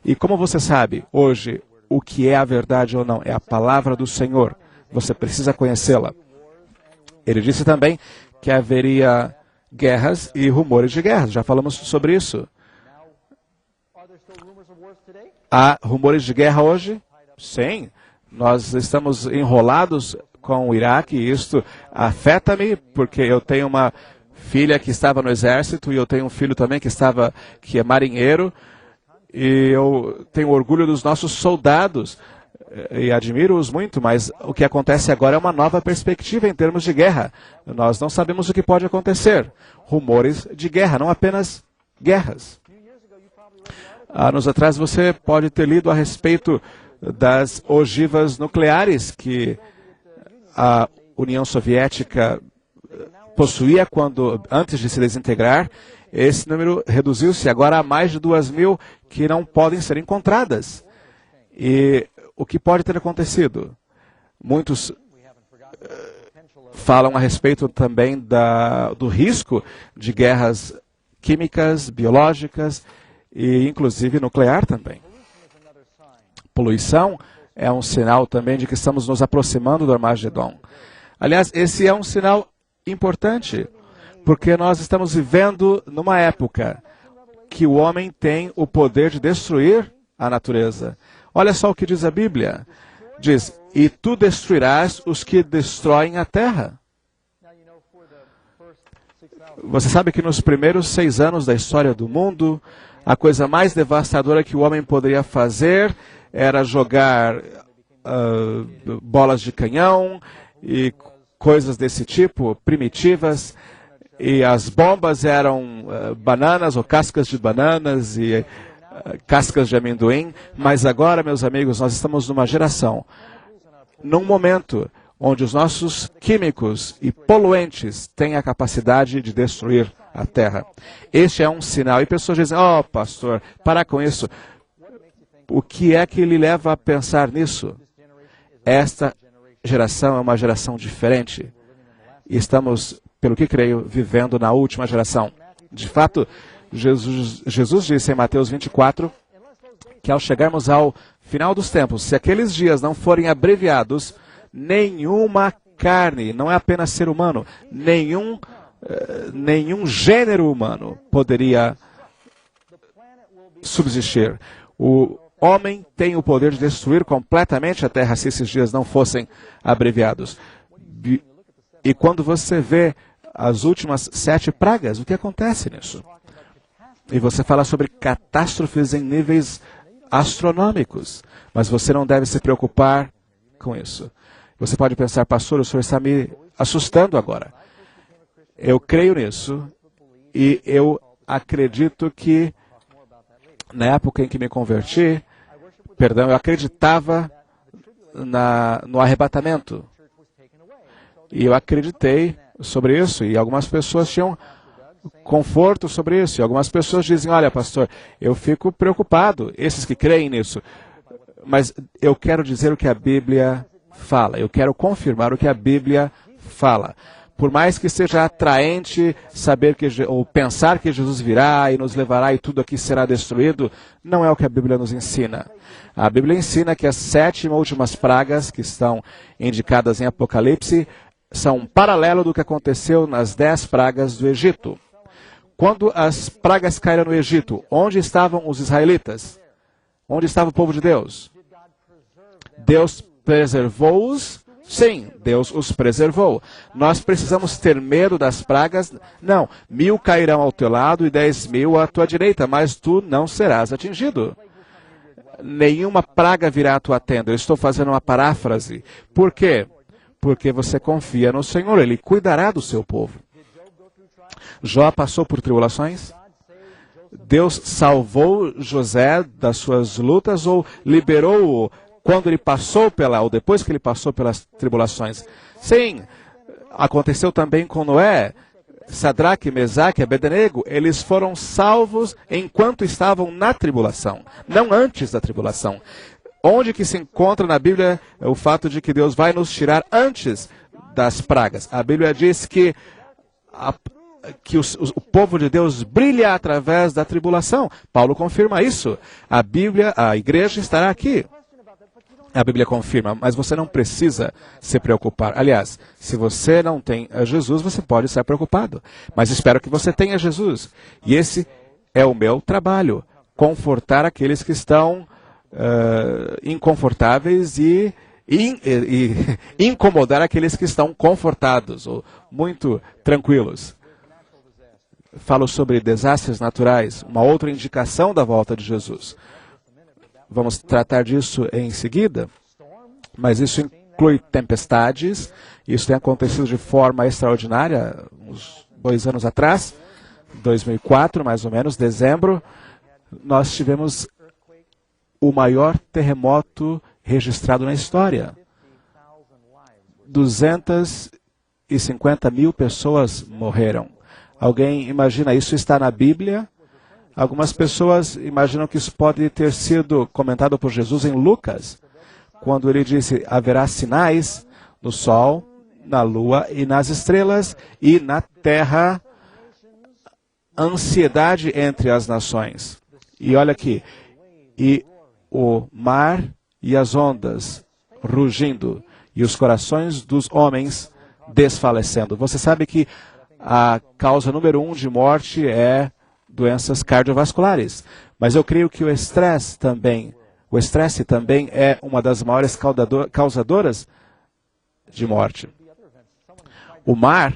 E como você sabe, hoje, o que é a verdade ou não? É a palavra do Senhor. Você precisa conhecê-la. Ele disse também que haveria guerras e rumores de guerras. Já falamos sobre isso. Há rumores de guerra hoje? Sim. Nós estamos enrolados com o Iraque e isto afeta-me porque eu tenho uma filha que estava no exército e eu tenho um filho também que é marinheiro. E eu tenho orgulho dos nossos soldados e admiro-os muito, mas o que acontece agora é uma nova perspectiva em termos de guerra. Nós não sabemos o que pode acontecer. Rumores de guerra, não apenas guerras. Anos atrás você pode ter lido a respeito das ogivas nucleares que a União Soviética possuía antes de se desintegrar. Esse número reduziu-se, agora há mais de 2.000 que não podem ser encontradas. E o que pode ter acontecido? Muitos falam a respeito também do risco de guerras químicas, biológicas e inclusive nuclear também. Poluição é um sinal também de que estamos nos aproximando do Armagedon. Aliás, esse é um sinal importante, porque nós estamos vivendo numa época que o homem tem o poder de destruir a natureza. Olha só o que diz a Bíblia. Diz, e tu destruirás os que destroem a terra. Você sabe que nos primeiros 6 anos da história do mundo, a coisa mais devastadora que o homem poderia fazer era jogar bolas de canhão e coisas desse tipo, primitivas. E as bombas eram bananas ou cascas de bananas e cascas de amendoim. Mas agora, meus amigos, nós estamos numa geração, num momento onde os nossos químicos e poluentes têm a capacidade de destruir a terra. Este é um sinal. E pessoas dizem, pastor, para com isso. O que é que lhe leva a pensar nisso? Esta geração é uma geração diferente. E estamos, pelo que creio, vivendo na última geração. De fato, Jesus disse em Mateus 24 que ao chegarmos ao final dos tempos, se aqueles dias não forem abreviados, nenhuma carne, não é apenas ser humano, nenhum gênero humano poderia subsistir. O homem tem o poder de destruir completamente a terra se esses dias não fossem abreviados. E quando você vê as últimas 7 pragas, o que acontece nisso? E você fala sobre catástrofes em níveis astronômicos, mas você não deve se preocupar com isso. Você pode pensar, pastor, o senhor está me assustando agora. Eu creio nisso e eu acredito que na época em que me converti, eu acreditava no arrebatamento. E eu acreditei sobre isso e algumas pessoas tinham conforto sobre isso. E algumas pessoas dizem, olha, pastor, eu fico preocupado, esses que creem nisso. Mas eu quero dizer o que a Bíblia fala. Eu quero confirmar o que a Bíblia fala. Por mais que seja atraente saber ou pensar que Jesus virá e nos levará e tudo aqui será destruído, não é o que a Bíblia nos ensina. A Bíblia ensina que as 7 últimas pragas que estão indicadas em Apocalipse são um paralelo do que aconteceu nas 10 pragas do Egito. Quando as pragas caíram no Egito, onde estavam os israelitas? Onde estava o povo de Deus? Deus preservou-os? Sim, Deus os preservou. Nós precisamos ter medo das pragas? Não. 1.000 cairão ao teu lado e 10.000 à tua direita, mas tu não serás atingido. Nenhuma praga virá à tua tenda. Eu estou fazendo uma paráfrase. Por quê? Porque você confia no Senhor. Ele cuidará do seu povo. Jó passou por tribulações? Deus salvou José das suas lutas ou liberou-o quando ele passou ou depois que ele passou pelas tribulações? Sim, aconteceu também com Noé. Sadraque, Mesaque e Abednego, eles foram salvos enquanto estavam na tribulação, não antes da tribulação. Onde que se encontra na Bíblia o fato de que Deus vai nos tirar antes das pragas? A Bíblia diz que o povo de Deus brilha através da tribulação. Paulo confirma isso. A igreja estará aqui. A Bíblia confirma, mas você não precisa se preocupar. Aliás, se você não tem Jesus, você pode estar preocupado. Mas espero que você tenha Jesus. E esse é o meu trabalho. Confortar aqueles que estão inconfortáveis e incomodar aqueles que estão confortados ou muito tranquilos. Falo sobre desastres naturais, uma outra indicação da volta de Jesus. Vamos tratar disso em seguida. Mas isso inclui tempestades. Isso tem acontecido de forma extraordinária, uns 2 anos atrás, 2004, mais ou menos, dezembro, nós tivemos o maior terremoto registrado na história. 250 mil pessoas morreram. Alguém imagina, isso está na Bíblia? Algumas pessoas imaginam que isso pode ter sido comentado por Jesus em Lucas, quando ele disse, haverá sinais no sol, na lua e nas estrelas, e na terra, ansiedade entre as nações. E olha aqui, e o mar e as ondas rugindo, e os corações dos homens desfalecendo. Você sabe que a causa número 1 de morte é doenças cardiovasculares. Mas eu creio que o estresse também é uma das maiores causadoras de morte. O mar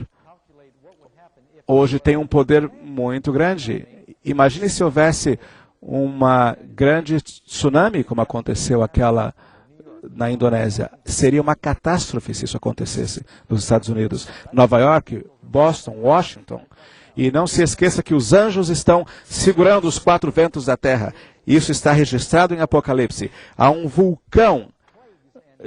hoje tem um poder muito grande. Imagine se houvesse uma grande tsunami, como aconteceu aquela na Indonésia. Seria uma catástrofe se isso acontecesse nos Estados Unidos. Nova York, Boston, Washington. E não se esqueça que os anjos estão segurando os 4 ventos da terra. Isso está registrado em Apocalipse. Há um vulcão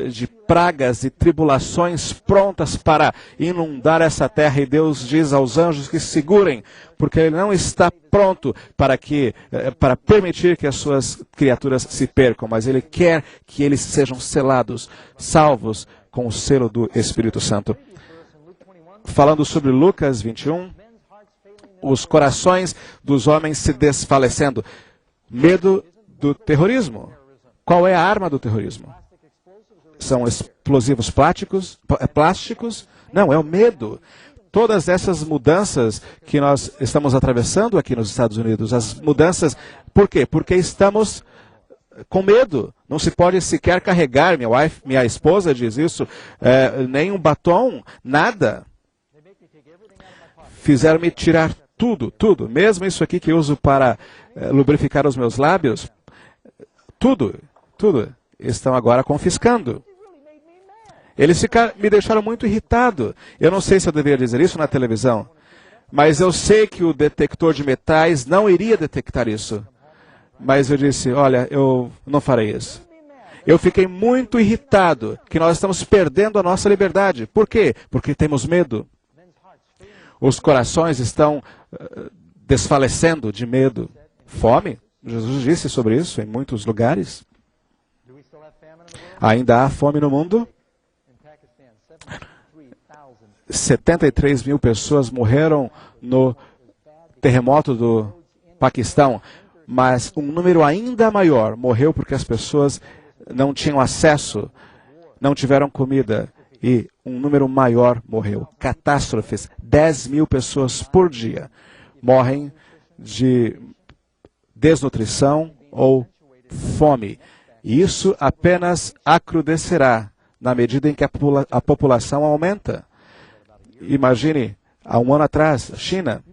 de pragas e tribulações prontas para inundar essa terra. E Deus diz aos anjos que segurem, porque Ele não está pronto para permitir que as suas criaturas se percam, mas Ele quer que eles sejam selados, salvos com o selo do Espírito Santo. Falando sobre Lucas 21, os corações dos homens se desfalecendo. Medo do terrorismo. Qual é a arma do terrorismo? São explosivos plásticos? Não, é o medo. Todas essas mudanças que nós estamos atravessando aqui nos Estados Unidos, as mudanças, por quê? Porque estamos com medo. Não se pode sequer carregar, minha esposa diz isso, nem um batom, nada. Fizeram-me tirar tudo, mesmo isso aqui que eu uso para lubrificar os meus lábios, tudo, estão agora confiscando. Eles me deixaram muito irritado. Eu não sei se eu deveria dizer isso na televisão, mas eu sei que o detector de metais não iria detectar isso. Mas eu disse, olha, eu não farei isso. Eu fiquei muito irritado que nós estamos perdendo a nossa liberdade. Por quê? Porque temos medo. Os corações estão desfalecendo de medo. Fome? Jesus disse sobre isso em muitos lugares. Ainda há fome no mundo? 73 mil pessoas morreram no terremoto do Paquistão, mas um número ainda maior morreu porque as pessoas não tinham acesso, não tiveram comida, e um número maior morreu. Catástrofes, 10 mil pessoas por dia morrem de desnutrição ou fome. E isso apenas acrudescerá na medida em que a população aumenta. Imagine, há um ano atrás, China.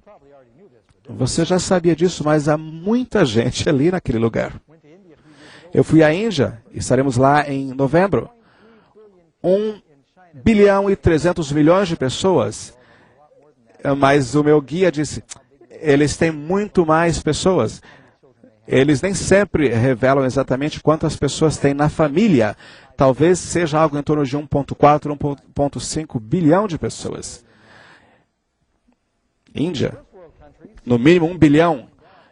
Você já sabia disso, mas há muita gente ali naquele lugar. Eu fui à Índia, estaremos lá em novembro. 1 bilhão e 300 milhões de pessoas. Mas o meu guia disse, eles têm muito mais pessoas. Eles nem sempre revelam exatamente quantas pessoas têm na família. Talvez seja algo em torno de 1,4, 1,5 bilhão de pessoas. Índia, no mínimo 1 bilhão.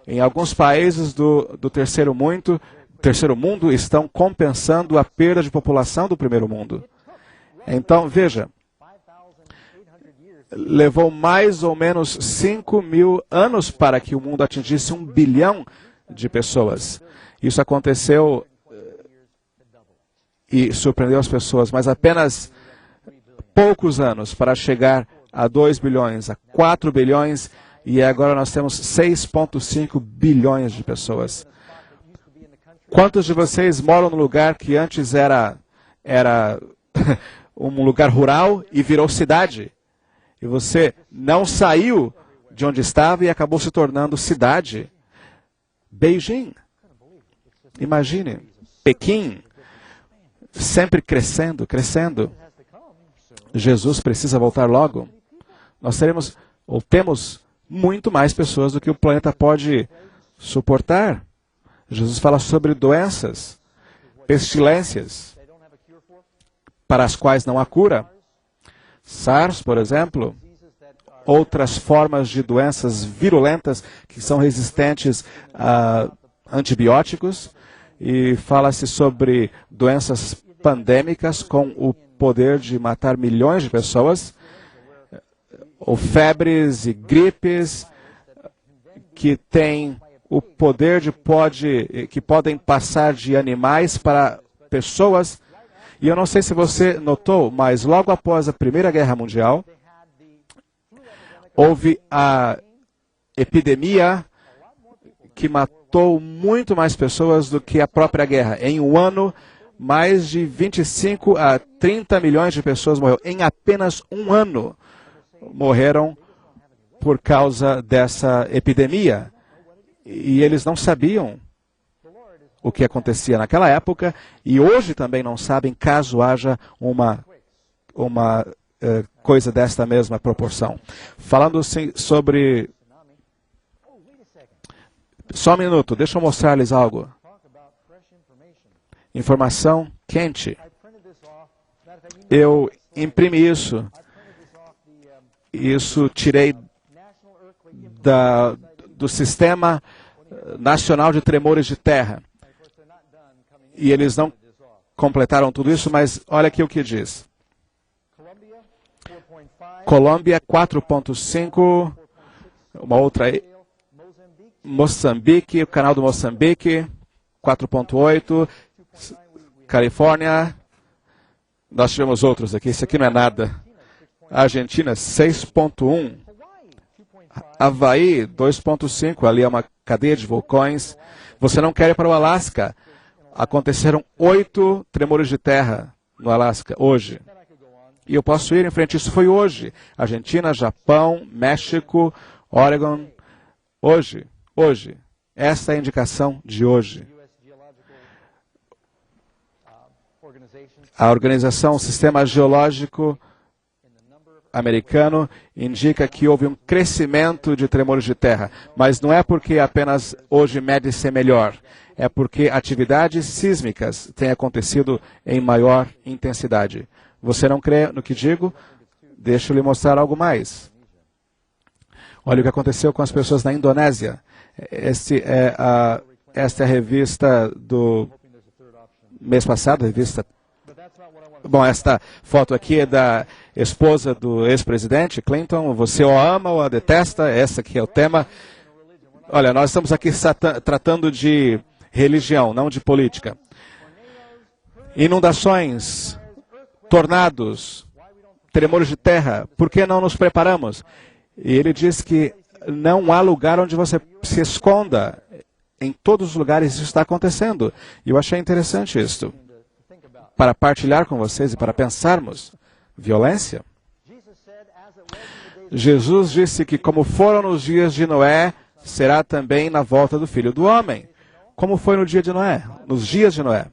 Em alguns países do terceiro mundo estão compensando a perda de população do primeiro mundo. Então, veja, levou mais ou menos 5 mil anos para que o mundo atingisse 1 bilhão de pessoas. Isso aconteceu e surpreendeu as pessoas, mas apenas poucos anos para chegar a 2 bilhões, a 4 bilhões, e agora nós temos 6,5 bilhões de pessoas. Quantos de vocês moram num lugar que antes era um lugar rural e virou cidade? E você não saiu de onde estava e acabou se tornando cidade? Beijing. Imagine. Pequim. sempre crescendo, crescendo. Jesus precisa voltar logo. Nós teremos, ou temos, muito mais pessoas do que o planeta pode suportar. Jesus fala sobre doenças, pestilências, para as quais não há cura. SARS, por exemplo, outras formas de doenças virulentas que são resistentes a antibióticos, e fala-se sobre doenças pandêmicas com o poder de matar milhões de pessoas, ou febres e gripes que têm o poder que podem passar de animais para pessoas. E eu não sei se você notou, mas logo após a Primeira Guerra Mundial, houve a epidemia que matou muito mais pessoas do que a própria guerra. Em um ano, mais de 25 a 30 milhões de pessoas morreram. Em apenas um ano, morreram por causa dessa epidemia. E eles não sabiam o que acontecia naquela época, e hoje também não sabem, caso haja uma coisa desta mesma proporção. Falando sobre... Só um minuto, deixa eu mostrar-lhes algo. Informação quente. Eu imprimi isso. Isso tirei do Sistema Nacional de Tremores de Terra. E eles não completaram tudo isso, mas olha aqui o que diz. Colômbia 4.5, uma outra... Moçambique, o canal do Moçambique, 4.8, Califórnia, nós tivemos outros aqui, isso aqui não é nada. Argentina, 6.1, Havaí, 2.5, ali é uma cadeia de vulcões. Você não quer ir para o Alasca? Aconteceram 8 tremores de terra no Alasca, hoje. E eu posso ir em frente, isso foi hoje. Argentina, Japão, México, Oregon, hoje. Hoje. Essa é a indicação de hoje. A organização Sistema Geológico Americano indica que houve um crescimento de tremores de terra. Mas não é porque apenas hoje mede-se melhor. É porque atividades sísmicas têm acontecido em maior intensidade. Você não crê no que digo? Deixa eu lhe mostrar algo mais. Olha o que aconteceu com as pessoas na Indonésia. Esta é a revista do mês passado, a revista... Bom, esta foto aqui é da esposa do ex-presidente Clinton. Você ou a ama ou a detesta, esse aqui é o tema. Olha, nós estamos aqui tratando de religião, não de política. Inundações, tornados, tremores de terra, por que não nos preparamos? E ele diz que não há lugar onde você se esconda. Em todos os lugares isso está acontecendo. E eu achei interessante isso. Para partilhar com vocês e para pensarmos. Violência. Jesus disse que como foram nos dias de Noé, será também na volta do Filho do Homem. Como foi no dia de Noé? Nos dias de Noé.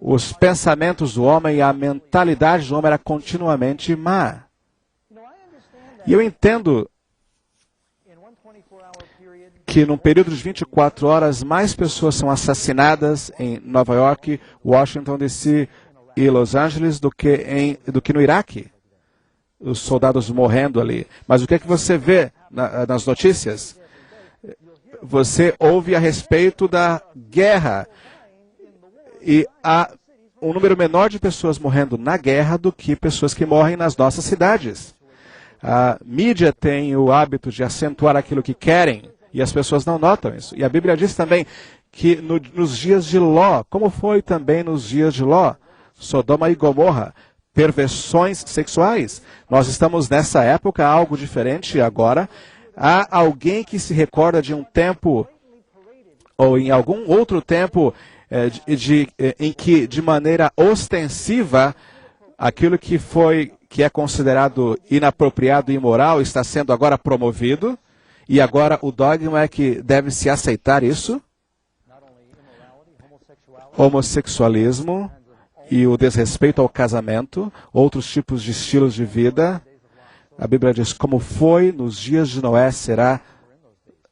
Os pensamentos do homem e a mentalidade do homem era continuamente má. E eu entendo que num período de 24 horas, mais pessoas são assassinadas em Nova York, Washington DC e Los Angeles do que no Iraque. Os soldados morrendo ali. Mas o que é que você vê nas notícias? Você ouve a respeito da guerra. E há um número menor de pessoas morrendo na guerra do que pessoas que morrem nas nossas cidades. A mídia tem o hábito de acentuar aquilo que querem, e as pessoas não notam isso. E a Bíblia diz também que nos dias de Ló, como foi também nos dias de Ló, Sodoma e Gomorra, perversões sexuais. Nós estamos nessa época, algo diferente agora. Há alguém que se recorda de um tempo, ou em algum outro tempo, em que, de maneira ostensiva, aquilo que é considerado inapropriado e imoral está sendo agora promovido, e agora o dogma é que deve-se aceitar isso? Homossexualismo, e o desrespeito ao casamento, outros tipos de estilos de vida. A Bíblia diz, como foi nos dias de Noé, será,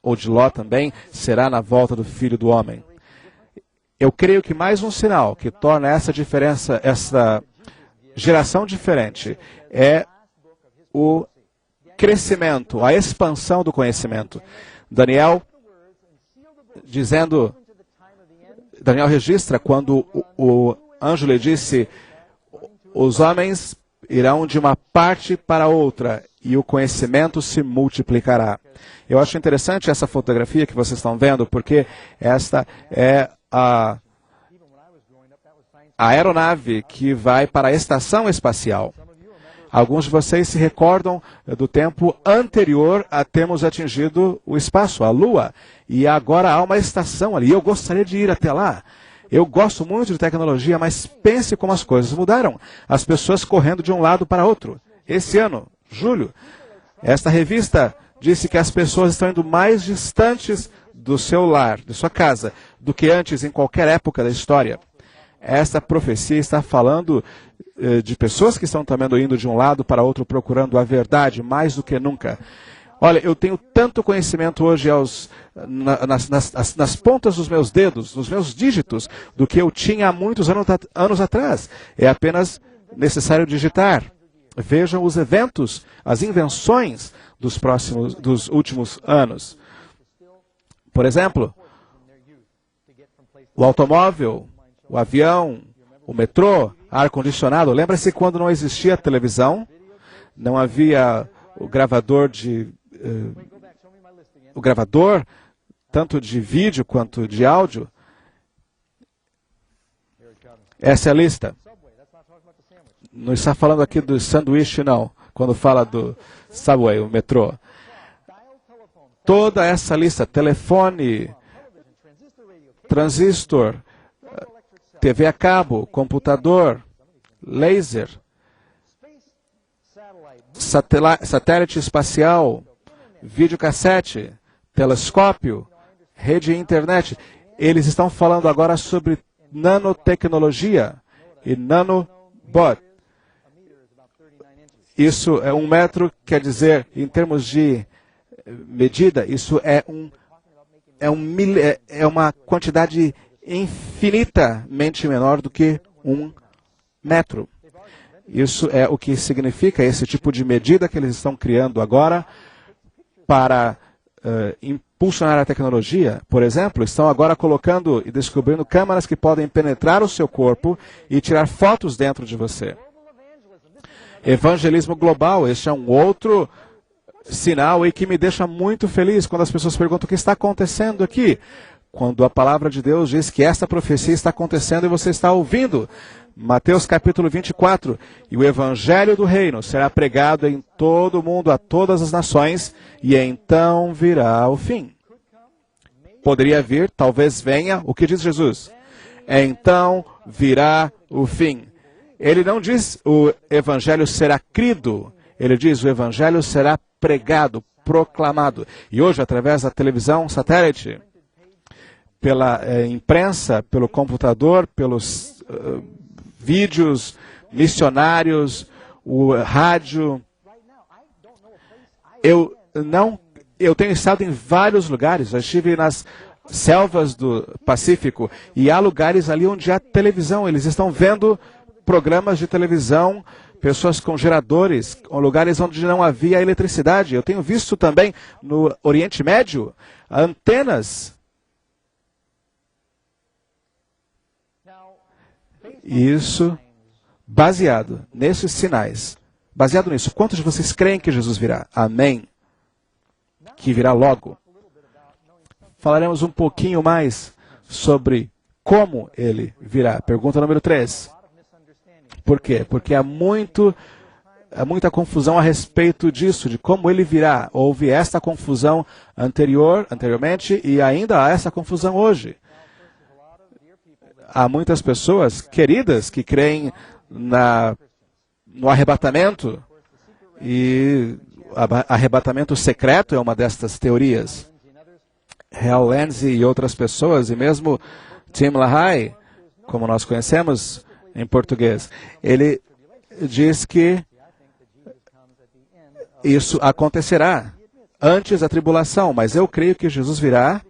ou de Ló também, será na volta do Filho do Homem. Eu creio que mais um sinal que torna essa diferença, essa geração diferente, é o crescimento, a expansão do conhecimento. Daniel registra quando o anjo lhe disse, os homens irão de uma parte para outra e o conhecimento se multiplicará. Eu acho interessante essa fotografia que vocês estão vendo, porque esta é a aeronave que vai para a estação espacial. Alguns de vocês se recordam do tempo anterior a termos atingido o espaço, a Lua. E agora há uma estação ali. Eu gostaria de ir até lá. Eu gosto muito de tecnologia, mas pense como as coisas mudaram. As pessoas correndo de um lado para outro. Esse ano, julho, esta revista disse que as pessoas estão indo mais distantes do seu lar, de sua casa, do que antes em qualquer época da história. Esta profecia está falando de pessoas que estão também indo de um lado para outro procurando a verdade mais do que nunca. Olha, eu tenho tanto conhecimento hoje nas pontas dos meus dedos, nos meus dígitos, do que eu tinha há muitos anos atrás. É apenas necessário digitar. Vejam os eventos, as invenções dos últimos anos. Por exemplo, o automóvel, o avião, o metrô, ar-condicionado. Lembra-se quando não existia televisão? Não havia o gravador tanto de vídeo quanto de áudio. Essa é a lista. Não está falando aqui do sanduíche, não. Quando fala do Subway, o metrô. Toda essa lista, telefone, transistor, TV a cabo, computador, laser, satélite espacial, videocassete, telescópio, rede e internet. Eles estão falando agora sobre nanotecnologia e nanobot. Isso é 1 metro, quer dizer, em termos de medida, isso é uma quantidade infinitamente menor do que 1 metro. Isso é o que significa esse tipo de medida que eles estão criando agora para impulsionar a tecnologia. Por exemplo, estão agora colocando e descobrindo câmeras que podem penetrar o seu corpo e tirar fotos dentro de você. Evangelismo global, este é um outro sinal e que me deixa muito feliz quando as pessoas perguntam o que está acontecendo aqui. Quando a palavra de Deus diz que esta profecia está acontecendo e você está ouvindo. Mateus capítulo 24. E o evangelho do reino será pregado em todo o mundo, a todas as nações, e então virá o fim. Poderia vir, talvez venha, o que diz Jesus? Então virá o fim. Ele não diz o evangelho será crido, ele diz o evangelho será pregado, proclamado. E hoje, através da televisão satélite, pela imprensa, pelo computador, pelos vídeos missionários, o rádio. Eu tenho estado em vários lugares, eu estive nas selvas do Pacífico, e há lugares ali onde há televisão, eles estão vendo programas de televisão, pessoas com geradores, lugares onde não havia eletricidade. Eu tenho visto também no Oriente Médio, antenas. Isso, baseado nesses sinais, baseado nisso, quantos de vocês creem que Jesus virá? Amém. Que virá logo. Falaremos um pouquinho mais sobre como ele virá. Pergunta número 3. Por quê? Porque há muita confusão a respeito disso, de como ele virá. Houve esta confusão anteriormente e ainda há essa confusão hoje. Há muitas pessoas queridas que creem no arrebatamento, e arrebatamento secreto é uma destas teorias. Hal Lindsey e outras pessoas, e mesmo Tim LaHaye, como nós conhecemos, em português. Ele diz que isso acontecerá antes da tribulação, mas eu creio que Jesus virá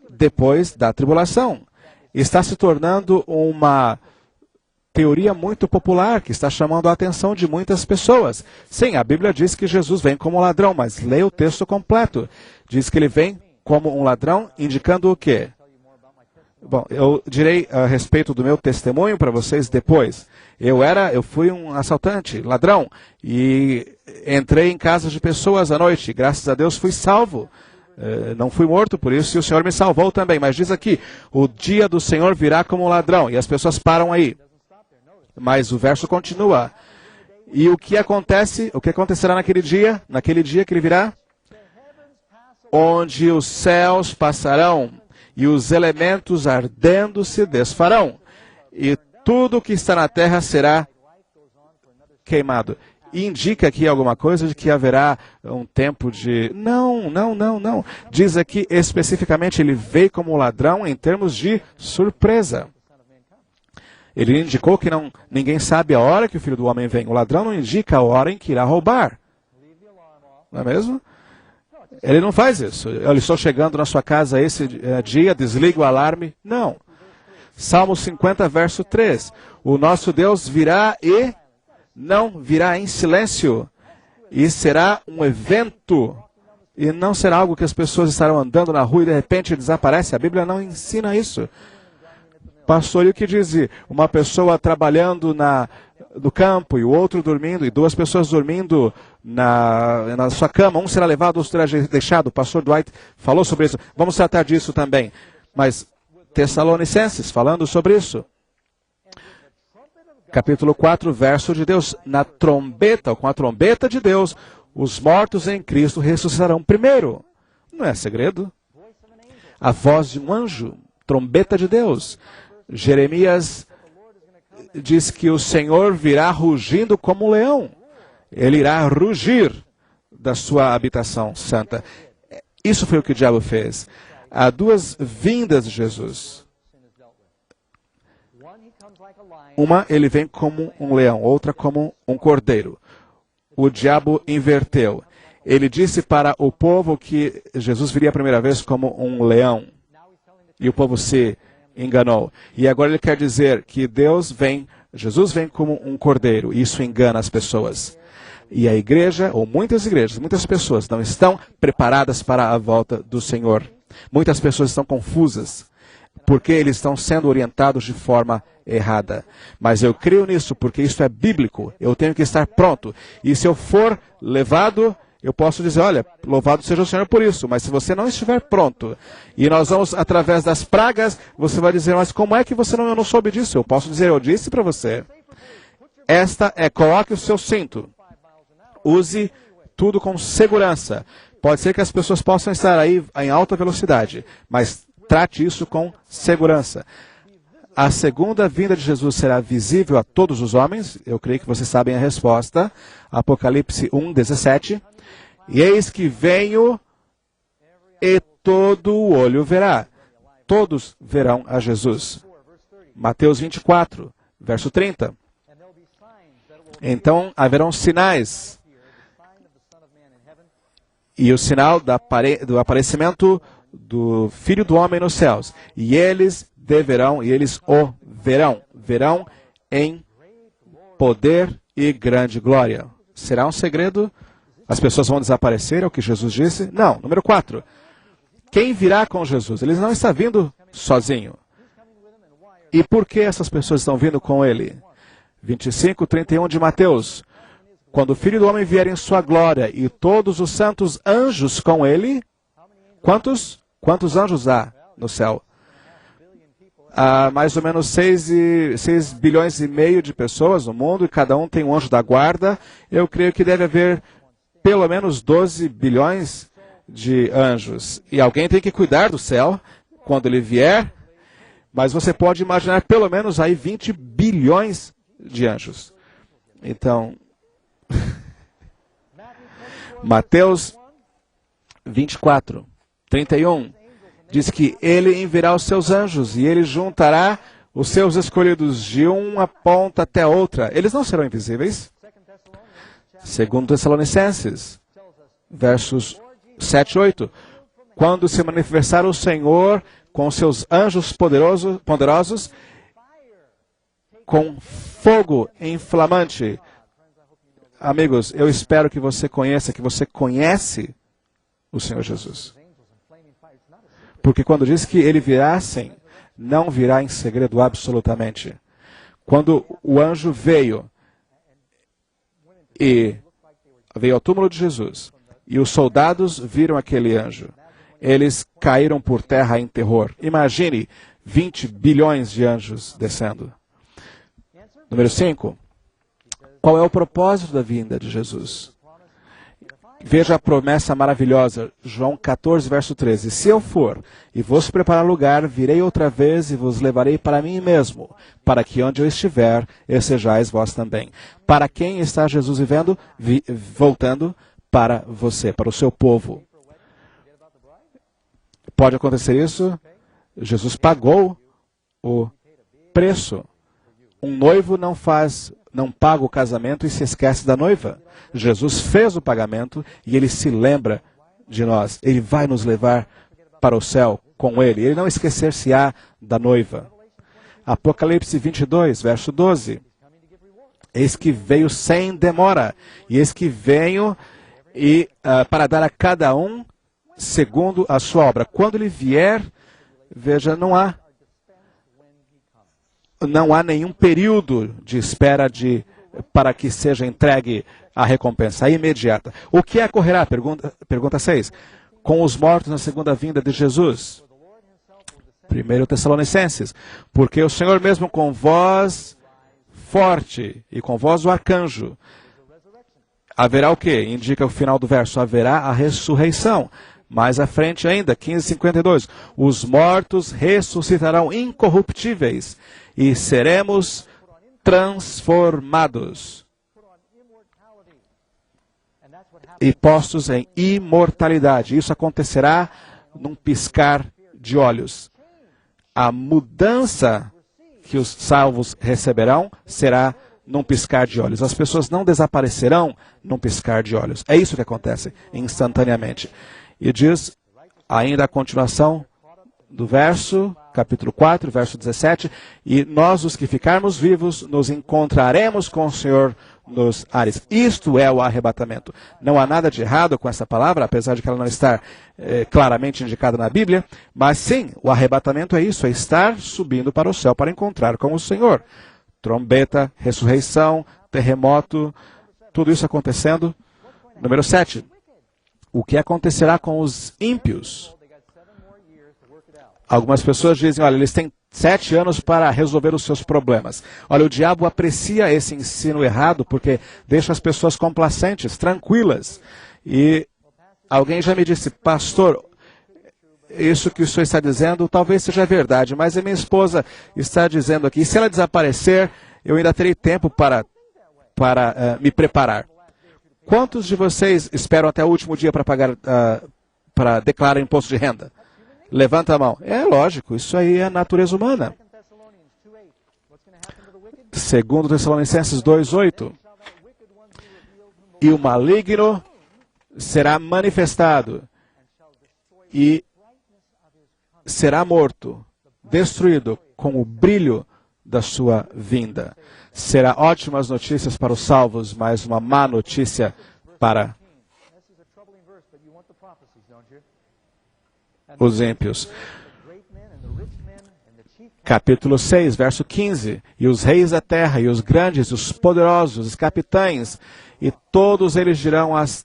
depois da tribulação. Está se tornando uma teoria muito popular que está chamando a atenção de muitas pessoas. Sim, a Bíblia diz que Jesus vem como ladrão, mas leia o texto completo. Diz que ele vem como um ladrão, indicando o quê? Bom, eu direi a respeito do meu testemunho para vocês depois. Eu fui um assaltante, ladrão, e entrei em casas de pessoas à noite. Graças a Deus fui salvo. Não fui morto por isso e o Senhor me salvou também. Mas diz aqui, o dia do Senhor virá como um ladrão. E as pessoas param aí. Mas o verso continua. E o que acontece? O que acontecerá naquele dia? Naquele dia que ele virá? Onde os céus passarão e os elementos ardendo se desfarão. E tudo que está na terra será queimado. Indica aqui alguma coisa de que haverá um tempo de... Não. Diz aqui especificamente, ele veio como ladrão em termos de surpresa. Ele indicou que ninguém sabe a hora que o Filho do Homem vem. O ladrão não indica a hora em que irá roubar. Não é mesmo? Ele não faz isso. Eu estou chegando na sua casa esse dia, desliga o alarme. Não. Salmo 50, verso 3. O nosso Deus virá e não virá em silêncio. E será um evento. E não será algo que as pessoas estarão andando na rua e de repente desaparece. A Bíblia não ensina isso. Pastor, e o que diz? Uma pessoa trabalhando no campo e o outro dormindo, e duas pessoas dormindo na sua cama, um será levado, outro será deixado. O pastor Dwight falou sobre isso. Vamos tratar disso também. Mas Tessalonicenses, falando sobre isso. Capítulo 4, verso de Deus. Na trombeta, ou com a trombeta de Deus, os mortos em Cristo ressuscitarão primeiro. Não é segredo. A voz de um anjo, trombeta de Deus. Jeremias diz que o Senhor virá rugindo como um leão. Ele irá rugir da sua habitação santa. Isso foi o que o diabo fez. Há duas vindas de Jesus. Uma, ele vem como um leão, outra como um cordeiro. O diabo inverteu. Ele disse para o povo que Jesus viria a primeira vez como um leão. E o povo se enganou. E agora ele quer dizer que Jesus vem como um cordeiro. E isso engana as pessoas. E a igreja, ou muitas igrejas, muitas pessoas não estão preparadas para a volta do Senhor. Muitas pessoas estão confusas, porque eles estão sendo orientados de forma errada. Mas eu creio nisso, porque isso é bíblico. Eu tenho que estar pronto. E se eu for levado, eu posso dizer, olha, louvado seja o Senhor por isso. Mas se você não estiver pronto, e nós vamos através das pragas, você vai dizer, mas como é que eu não soube disso? Eu posso dizer, eu disse para você. Coloque o seu cinto. Use tudo com segurança. Pode ser que as pessoas possam estar aí em alta velocidade, mas trate isso com segurança. A segunda vinda de Jesus será visível a todos os homens. Eu creio que vocês sabem a resposta. Apocalipse 1:17. E eis que venho e todo o olho verá. Todos verão a Jesus. Mateus 24, verso 30. Então haverão sinais. E o sinal do aparecimento do Filho do Homem nos céus. E eles deverão, e eles o verão. Verão em poder e grande glória. Será um segredo? As pessoas vão desaparecer, é o que Jesus disse? Não. Número 4. Quem virá com Jesus? Ele não está vindo sozinho. E por que essas pessoas estão vindo com ele? 25:31 de Mateus. Quando o Filho do Homem vier em sua glória e todos os santos anjos com ele, quantos anjos há no céu? Há mais ou menos 6 bilhões e meio de pessoas no mundo, e cada um tem um anjo da guarda. Eu creio que deve haver pelo menos 12 bilhões de anjos. E alguém tem que cuidar do céu quando ele vier, mas você pode imaginar pelo menos aí 20 bilhões de anjos. Então, Mateus 24:31 diz que ele enviará os seus anjos e ele juntará os seus escolhidos de uma ponta até outra, eles não serão invisíveis. Segundo Tessalonicenses, versos 7 e 8. Quando se manifestar o Senhor com seus anjos poderosos, com fogo inflamante. Amigos, eu espero que você conhece o Senhor Jesus. Porque quando diz que ele virá assim, não virá em segredo absolutamente. Quando o anjo veio ao túmulo de Jesus, e os soldados viram aquele anjo, eles caíram por terra em terror. Imagine 20 bilhões de anjos descendo. Número 5. Qual é o propósito da vinda de Jesus? Veja a promessa maravilhosa, João 14, verso 13. Se eu for e vos preparar lugar, virei outra vez e vos levarei para mim mesmo, para que onde eu estiver, estejais vós também. Para quem está Jesus voltando? Para você, para o seu povo. Pode acontecer isso? Jesus pagou o preço. Um noivo não paga o casamento e se esquece da noiva. Jesus fez o pagamento e ele se lembra de nós. Ele vai nos levar para o céu com ele. Ele não esquecer-se-á da noiva. Apocalipse 22, verso 12. Eis que veio sem demora. E eis que venho para dar a cada um segundo a sua obra. Quando ele vier, veja, não há nenhum período de espera para que seja entregue a recompensa imediata. O que ocorrerá? Pergunta 6. Com os mortos na segunda vinda de Jesus. 1 Tessalonicenses. Porque o Senhor mesmo com voz forte e com voz do arcanjo. Haverá o quê? Indica o final do verso. Haverá a ressurreição. Mais à frente ainda, 15:52. Os mortos ressuscitarão incorruptíveis e seremos transformados e postos em imortalidade. Isso acontecerá num piscar de olhos. A mudança que os salvos receberão será num piscar de olhos. As pessoas não desaparecerão num piscar de olhos. É isso que acontece instantaneamente. E diz ainda a continuação do verso, capítulo 4, verso 17, e nós, os que ficarmos vivos, nos encontraremos com o Senhor nos ares. Isto é o arrebatamento. Não há nada de errado com essa palavra, apesar de que ela não estar claramente indicada na Bíblia, mas sim, o arrebatamento é isso, é estar subindo para o céu para encontrar com o Senhor. Trombeta, ressurreição, terremoto, tudo isso acontecendo. Número 7. O que acontecerá com os ímpios? Algumas pessoas dizem, olha, eles têm 7 anos para resolver os seus problemas. Olha, o diabo aprecia esse ensino errado porque deixa as pessoas complacentes, tranquilas. E alguém já me disse, pastor, isso que o senhor está dizendo talvez seja verdade, mas a minha esposa está dizendo aqui, se ela desaparecer, eu ainda terei tempo para me preparar. Quantos de vocês esperam até o último dia para pagar, para declarar imposto de renda? Levanta a mão. É lógico, isso aí é a natureza humana. 2 Tessalonicenses 2:8. E o maligno será manifestado e será morto, destruído com o brilho da sua vinda. Será ótimas notícias para os salvos, mas uma má notícia para os ímpios. Capítulo 6, verso 15. E os reis da terra, e os grandes, os poderosos, os capitães, e todos eles dirão às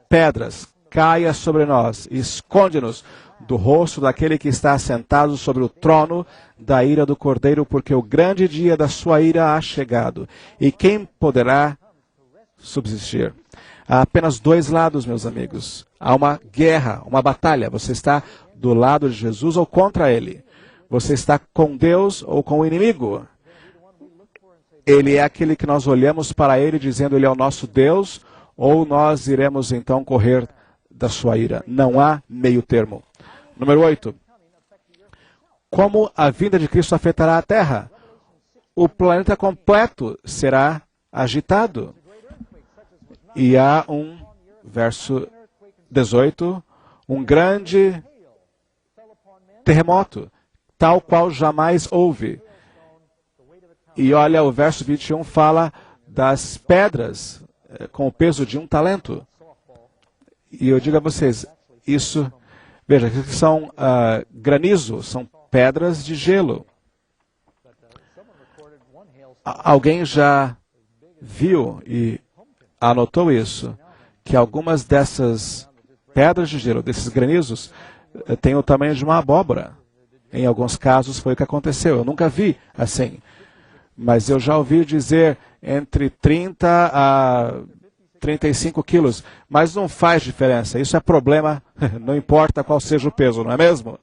pedras, caia sobre nós, e esconde-nos do rosto daquele que está assentado sobre o trono da ira do Cordeiro, porque o grande dia da sua ira há chegado. E quem poderá subsistir? Há apenas 2 lados, meus amigos. Há uma guerra, uma batalha. Você está do lado de Jesus ou contra ele? Você está com Deus ou com o inimigo? Ele é aquele que nós olhamos para ele dizendo ele é o nosso Deus, ou nós iremos então correr da sua ira? Não há meio termo. Número 8. Como a vinda de Cristo afetará a terra? o planeta completo será agitado. E há verso 18, um grande terremoto, tal qual jamais houve. E olha, o verso 21 fala das pedras com o peso de 1 talento. E eu digo a vocês, isso, veja, que são granizo, são pedras de gelo. Alguém já viu e anotou isso, que algumas dessas pedras de gelo, desses granizos, têm o tamanho de uma abóbora. Em alguns casos foi o que aconteceu. Eu nunca vi assim, mas eu já ouvi dizer entre 30 a 35 quilos, mas não faz diferença. Isso é problema, não importa qual seja o peso, não é mesmo?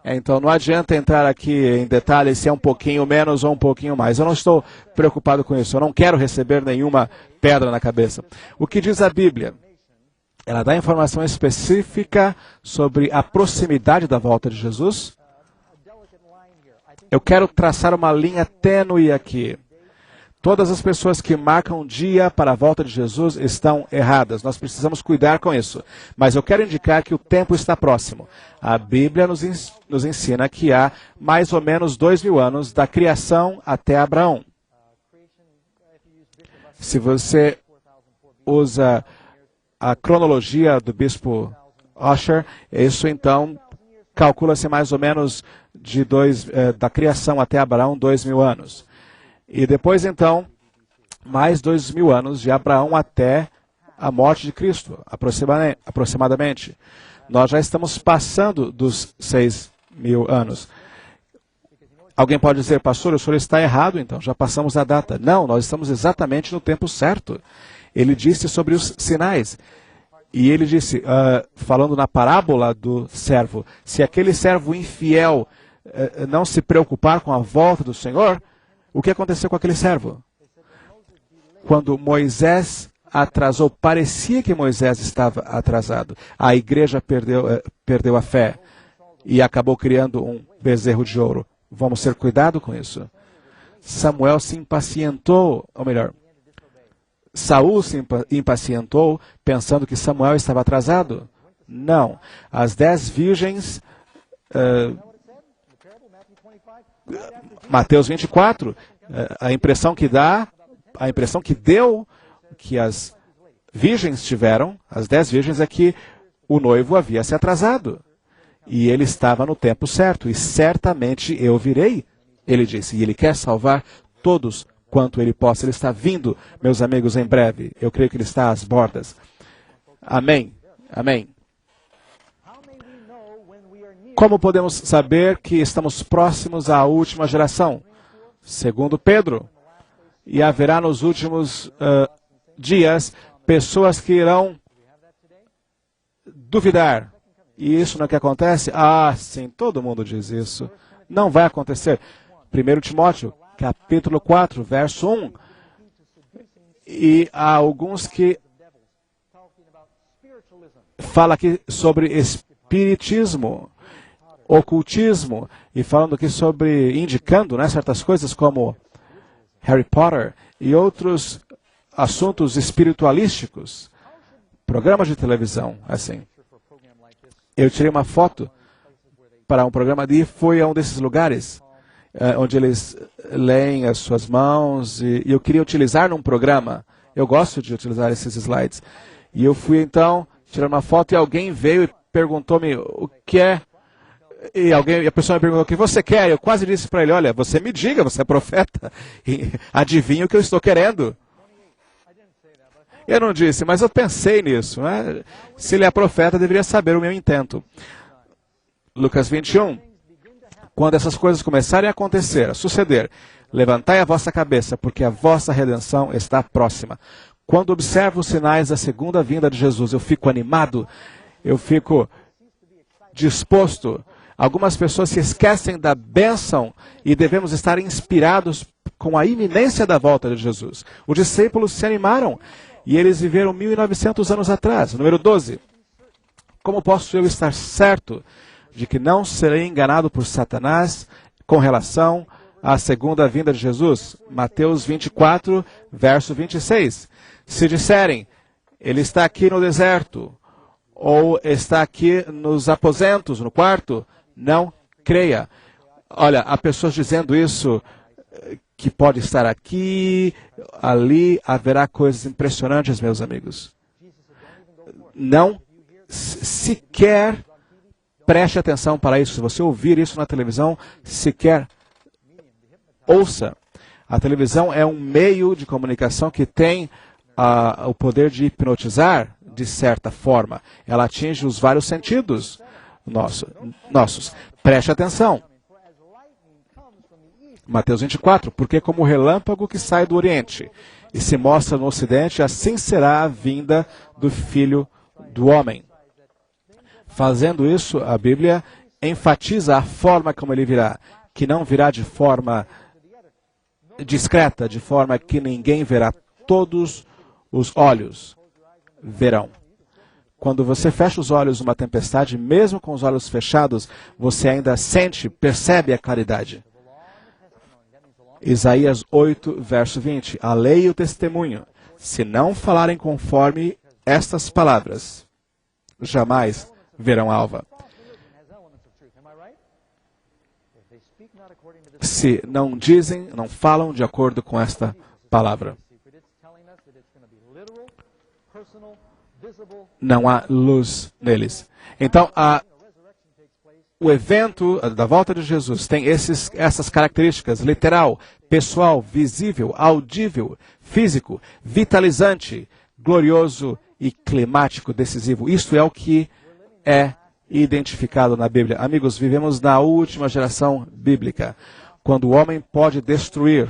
Então não adianta entrar aqui em detalhes se é um pouquinho menos ou um pouquinho mais. Eu não estou preocupado com isso. Eu não quero receber nenhuma pedra na cabeça. O que diz a Bíblia? Ela dá informação específica sobre a proximidade da volta de Jesus. Eu quero traçar uma linha tênue aqui. Todas as pessoas que marcam um dia para a volta de Jesus estão erradas. Nós precisamos cuidar com isso. Mas eu quero indicar que o tempo está próximo. A Bíblia nos ensina que há mais ou menos 2000 anos da criação até Abraão. Se você usa a cronologia do bispo Ussher, isso então calcula-se mais ou menos da criação até Abraão 2000 anos. E depois, então, mais 2000 anos de Abraão até a morte de Cristo, aproximadamente. Nós já estamos passando dos 6.000 anos. Alguém pode dizer, pastor, o senhor está errado, então, já passamos a data. Não, nós estamos exatamente no tempo certo. Ele disse sobre os sinais. E ele disse, falando na parábola do servo, se aquele servo infiel não se preocupar com a volta do Senhor, o que aconteceu com aquele servo? Quando Moisés atrasou, parecia que Moisés estava atrasado. A igreja perdeu a fé e acabou criando um bezerro de ouro. Vamos ter cuidado com isso. Samuel se impacientou, ou melhor, Saul se impacientou pensando que Samuel estava atrasado. Não. As 10 virgens... Mateus 24, a impressão que deu, que as virgens tiveram, as 10 virgens, é que o noivo havia se atrasado. E ele estava no tempo certo, e certamente eu virei, ele disse. E ele quer salvar todos quanto ele possa. Ele está vindo, meus amigos, em breve. Eu creio que ele está às bordas. Amém. Amém. Como podemos saber que estamos próximos à última geração? Segundo Pedro, e haverá nos últimos dias pessoas que irão duvidar. E isso não é o que acontece? Ah, sim, todo mundo diz isso. Não vai acontecer. 1 Timóteo, capítulo 4, verso 1. E há alguns que falam aqui sobre espiritismo, ocultismo, e falando aqui indicando, né, certas coisas como Harry Potter e outros assuntos espiritualísticos, programas de televisão, assim. Eu tirei uma foto para um programa e fui a um desses lugares, onde eles leem as suas mãos, e eu queria utilizar num programa. Eu gosto de utilizar esses slides. E eu fui então tirar uma foto e alguém veio e perguntou-me o que é. E a pessoa me perguntou o que você quer. Eu quase disse para ele, olha, você me diga, você é profeta. E adivinha o que eu estou querendo. Eu não disse, mas eu pensei nisso. Né? Se ele é profeta, deveria saber o meu intento. Lucas 21. Quando essas coisas começarem a acontecer, a suceder, levantai a vossa cabeça, porque a vossa redenção está próxima. Quando observo os sinais da segunda vinda de Jesus, eu fico animado, eu fico disposto. Algumas pessoas se esquecem da bênção e devemos estar inspirados com a iminência da volta de Jesus. Os discípulos se animaram e eles viveram 1900 anos atrás. Número 12. Como posso eu estar certo de que não serei enganado por Satanás com relação a segunda vinda de Jesus? Mateus 24, verso 26. Se disserem, ele está aqui no deserto, ou está aqui nos aposentos, no quarto, não creia. Olha, há pessoas dizendo isso, que pode estar aqui, ali, haverá coisas impressionantes, meus amigos. Não sequer preste atenção para isso. Se você ouvir isso na televisão, sequer ouça. A televisão é um meio de comunicação que tem o poder de hipnotizar, de certa forma. Ela atinge os vários sentidos nossos. Preste atenção. Mateus 24, porque como o relâmpago que sai do Oriente e se mostra no Ocidente, assim será a vinda do Filho do Homem. Fazendo isso, a Bíblia enfatiza a forma como ele virá, que não virá de forma discreta, de forma que ninguém verá. Todos os olhos verão. Quando você fecha os olhos numa tempestade, mesmo com os olhos fechados, você ainda sente, percebe a claridade. Isaías 8, verso 20. A lei e o testemunho, se não falarem conforme estas palavras, jamais verão alva. Se não dizem, não falam de acordo com esta palavra. Não há luz neles. Então, o evento da volta de Jesus tem essas características: literal, pessoal, visível, audível, físico, vitalizante, glorioso e climático, decisivo. Isto é o que é identificado na Bíblia. Amigos, vivemos na última geração bíblica, quando o homem pode destruir,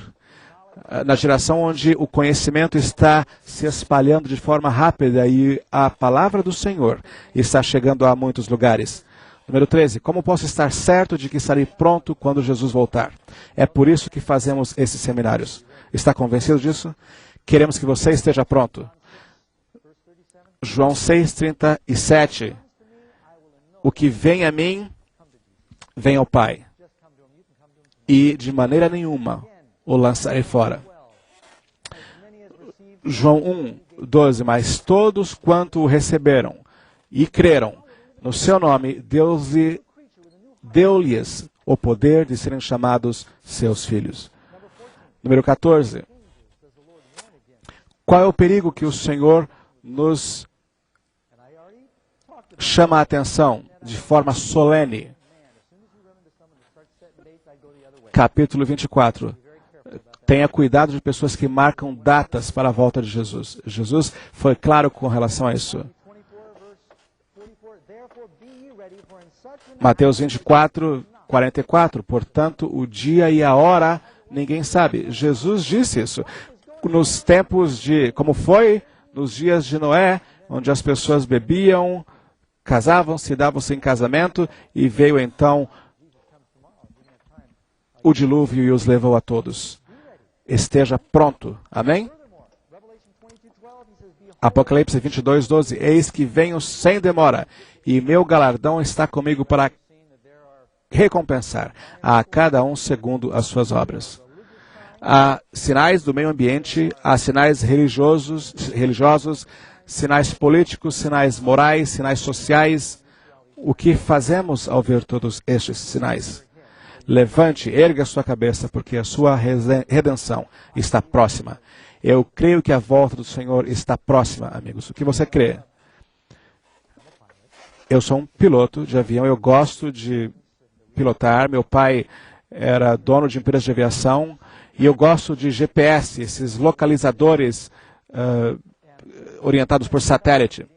na geração onde o conhecimento está se espalhando de forma rápida e a palavra do Senhor está chegando a muitos lugares. Número 13. Como posso estar certo de que estarei pronto quando Jesus voltar? É por isso que fazemos esses seminários. Está convencido disso? Queremos que você esteja pronto. João 6,37. O que vem a mim, vem ao Pai. E de maneira nenhuma o lançarei fora. João 1:12. Mas todos quanto o receberam e creram no seu nome, deu-lhes o poder de serem chamados seus filhos. Número 14. Qual é o perigo que o Senhor nos chama a atenção de forma solene? Capítulo 24. Tenha cuidado de pessoas que marcam datas para a volta de Jesus. Jesus foi claro com relação a isso. Mateus 24, 44. Portanto, o dia e a hora ninguém sabe. Jesus disse isso. Nos tempos como foi nos dias de Noé, onde as pessoas bebiam, casavam-se, davam-se em casamento, e veio então o dilúvio e os levou a todos. Esteja pronto. Amém? Apocalipse 22:12. Eis que venho sem demora, e meu galardão está comigo para recompensar a cada um segundo as suas obras. Há sinais do meio ambiente, há sinais religiosos, sinais políticos, sinais morais, sinais sociais. O que fazemos ao ver todos estes sinais? Levante, erga sua cabeça, porque a sua redenção está próxima. Eu creio que a volta do Senhor está próxima, amigos. O que você crê? Eu sou um piloto de avião, eu gosto de pilotar. Meu pai era dono de empresa de aviação e eu gosto de GPS, esses localizadores orientados por satélite.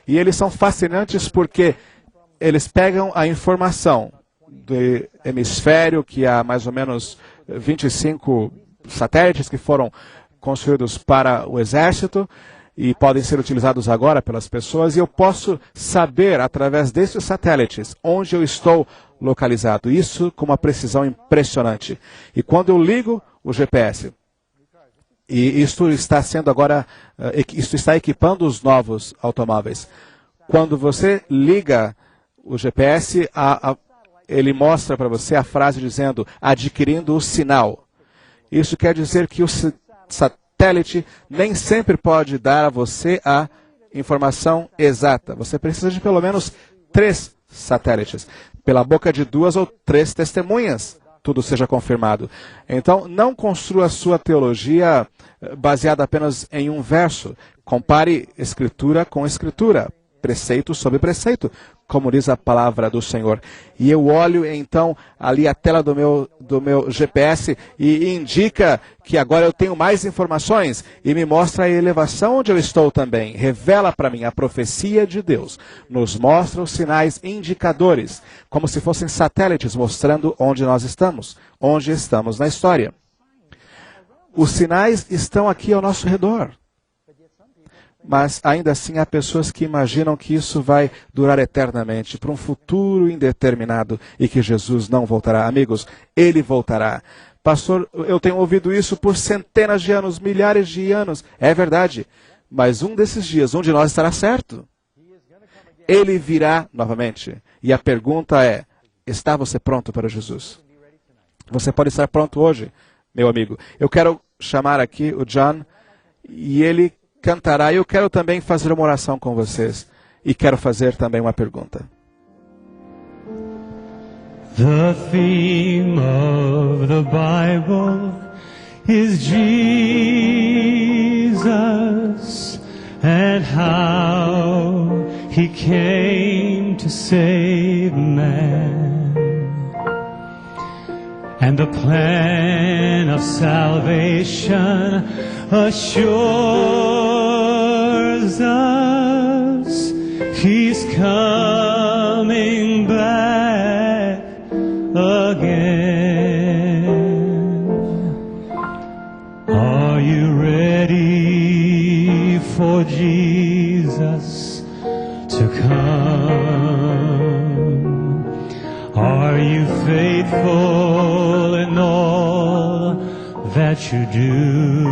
E eles são fascinantes porque eles pegam a informação do hemisfério, que há mais ou menos 25 satélites que foram construídos para o exército e podem ser utilizados agora pelas pessoas, e eu posso saber, através desses satélites, onde eu estou localizado. Isso com uma precisão impressionante. E quando eu ligo o GPS, e isto está sendo agora, isto está equipando os novos automóveis. Quando você liga o GPS, ele mostra para você a frase dizendo, adquirindo o sinal. Isso quer dizer que o satélite nem sempre pode dar a você a informação exata. Você precisa de pelo menos 3 satélites. Pela boca de 2 ou 3 testemunhas, tudo seja confirmado. Então, não construa sua teologia baseada apenas em um verso. Compare Escritura com Escritura, preceito sobre preceito, como diz a palavra do Senhor. E eu olho, então, ali a tela do meu GPS e indica que agora eu tenho mais informações e me mostra a elevação onde eu estou também. Revela para mim a profecia de Deus. Nos mostra os sinais indicadores, como se fossem satélites mostrando onde nós estamos, onde estamos na história. Os sinais estão aqui ao nosso redor. Mas ainda assim há pessoas que imaginam que isso vai durar eternamente, para um futuro indeterminado e que Jesus não voltará. Amigos, Ele voltará. Pastor, eu tenho ouvido isso por centenas de anos, milhares de anos. É verdade, mas um desses dias, um de nós estará certo. Ele virá novamente. E a pergunta é, está você pronto para Jesus? Você pode estar pronto hoje, meu amigo. Eu quero chamar aqui o John e ele cantará. Eu quero também fazer uma oração com vocês. E quero fazer também uma pergunta. The theme of the Bible is Jesus and how He came to save man. And the plan of salvation assures us He's coming back again. Are you ready for Jesus to come? Are you faithful in all that you do?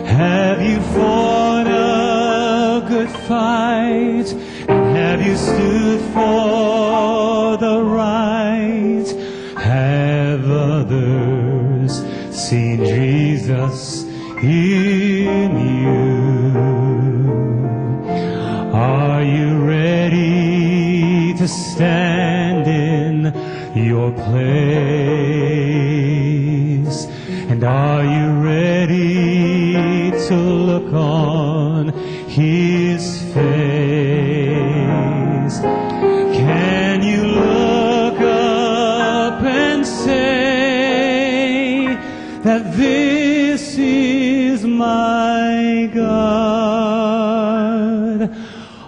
Have you fought a good fight? And have you stood for the right? Have others seen Jesus in you? Are you ready to stand in your place? And are you ready to look on His face? Can you look up and say that this is my God?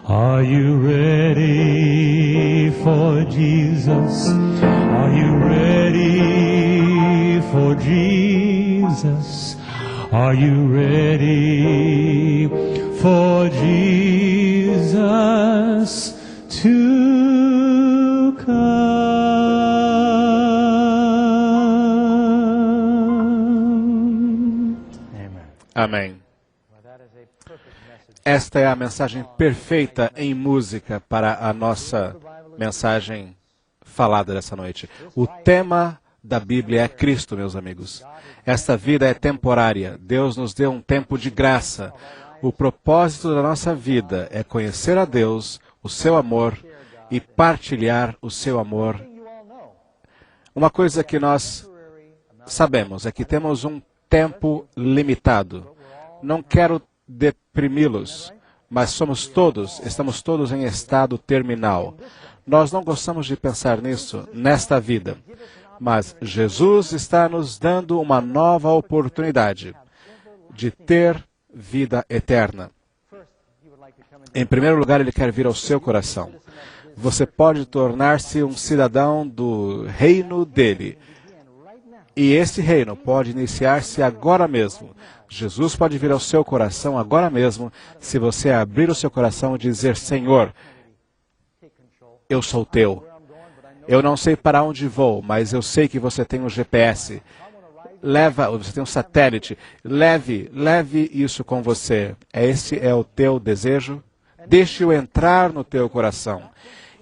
Are you ready for Jesus? Are you ready for Jesus? Are you ready for Jesus to come? Amém. Esta é a mensagem perfeita em música para a nossa mensagem falada dessa noite. O tema da Bíblia é Cristo, meus amigos. Esta vida é temporária. Deus nos deu um tempo de graça. O propósito da nossa vida é conhecer a Deus, o seu amor e partilhar o seu amor. Uma coisa que nós sabemos é que temos um tempo limitado. Não quero deprimi-los, mas estamos todos em estado terminal. Nós não gostamos de pensar nisso nesta vida, mas Jesus está nos dando uma nova oportunidade de ter vida eterna. Em primeiro lugar, Ele quer vir ao seu coração. Você pode tornar-se um cidadão do reino dele. E esse reino pode iniciar-se agora mesmo. Jesus pode vir ao seu coração agora mesmo, se você abrir o seu coração e dizer, Senhor, eu sou teu. Eu não sei para onde vou, mas eu sei que você tem um GPS. Você tem um satélite. Leve isso com você. Esse é o teu desejo? Deixe-o entrar no teu coração.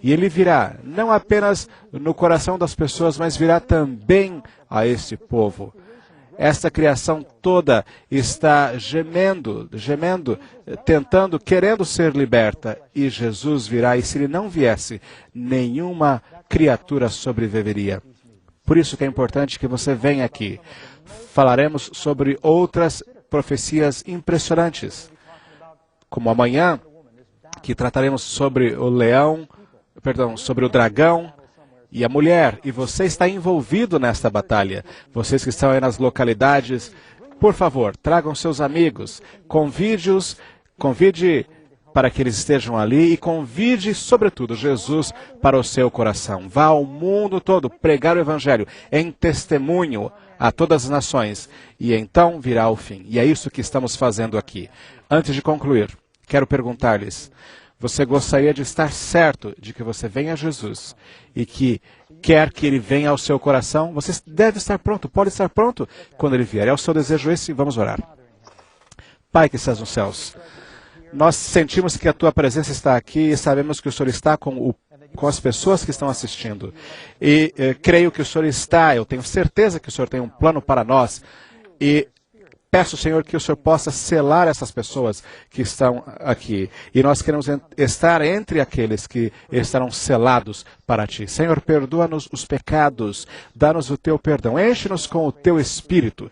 E ele virá não apenas no coração das pessoas, mas virá também a este povo. Esta criação toda está gemendo, tentando, querendo ser liberta. E Jesus virá, e se ele não viesse, nenhuma criatura sobreviveria. Por isso que é importante que você venha aqui. Falaremos sobre outras profecias impressionantes, como amanhã, que trataremos sobre sobre o dragão e a mulher. E você está envolvido nesta batalha. Vocês que estão aí nas localidades, por favor, tragam seus amigos, convide para que eles estejam ali e convide, sobretudo, Jesus para o seu coração. Vá ao mundo todo pregar o Evangelho em testemunho a todas as nações, e então virá o fim. E é isso que estamos fazendo aqui. Antes de concluir, quero perguntar-lhes, você gostaria de estar certo de que você venha a Jesus e que quer que ele venha ao seu coração? Você deve estar pronto, pode estar pronto quando ele vier. É o seu desejo esse? Vamos orar. Pai que estás nos céus, nós sentimos que a tua presença está aqui e sabemos que o Senhor está com as pessoas que estão assistindo. E creio que o Senhor está, eu tenho certeza que o Senhor tem um plano para nós. E peço, Senhor, que o Senhor possa selar essas pessoas que estão aqui. E nós queremos estar entre aqueles que estarão selados para Ti. Senhor, perdoa-nos os pecados, dá-nos o Teu perdão, enche-nos com o Teu Espírito.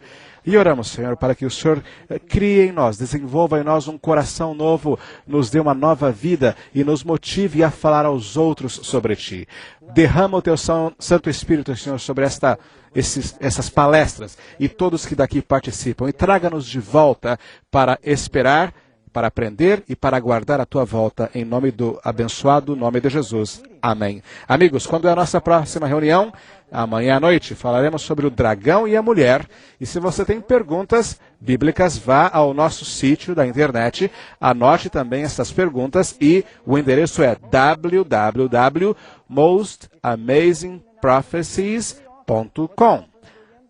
E oramos, Senhor, para que o Senhor crie em nós, desenvolva em nós um coração novo, nos dê uma nova vida e nos motive a falar aos outros sobre Ti. Derrama o Teu Santo Espírito, Senhor, sobre essas palestras e todos que daqui participam. E traga-nos de volta para esperar, para aprender e para aguardar a Tua volta, em nome do abençoado nome de Jesus. Amém. Amigos, quando é a nossa próxima reunião? Amanhã à noite falaremos sobre o dragão e a mulher. E se você tem perguntas bíblicas, vá ao nosso sítio da internet, anote também essas perguntas e o endereço é www.mostamazingprophecies.com.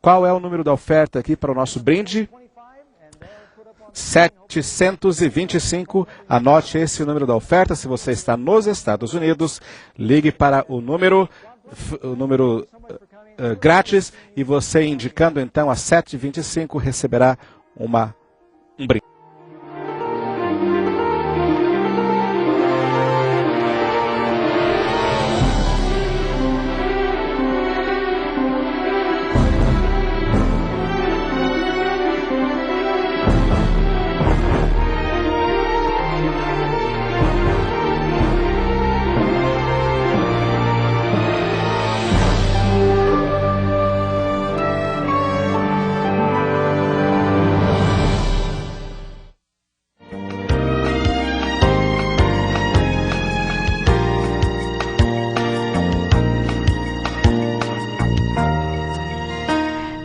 Qual é o número da oferta aqui para o nosso brinde? 725, anote esse número da oferta. Se você está nos Estados Unidos, ligue para o número grátis e você indicando então a 725 receberá um brinde.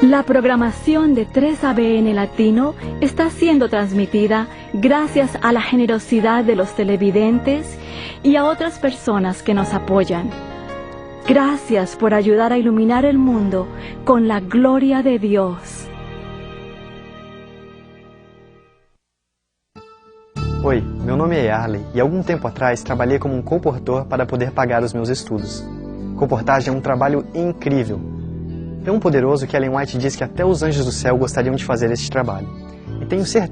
La programación de 3ABN Latino está siendo transmitida gracias a la generosidad de los televidentes y a otras personas que nos apoyan. Gracias por ayudar a iluminar el mundo con la gloria de Dios. Oi, meu nome é Yarley e algum tempo atrás trabalhei como um comportor para poder pagar os meus estudos. Comportagem é um trabalho incrível. Tão poderoso que Ellen White diz que até os anjos do céu gostariam de fazer este trabalho. E tenho certeza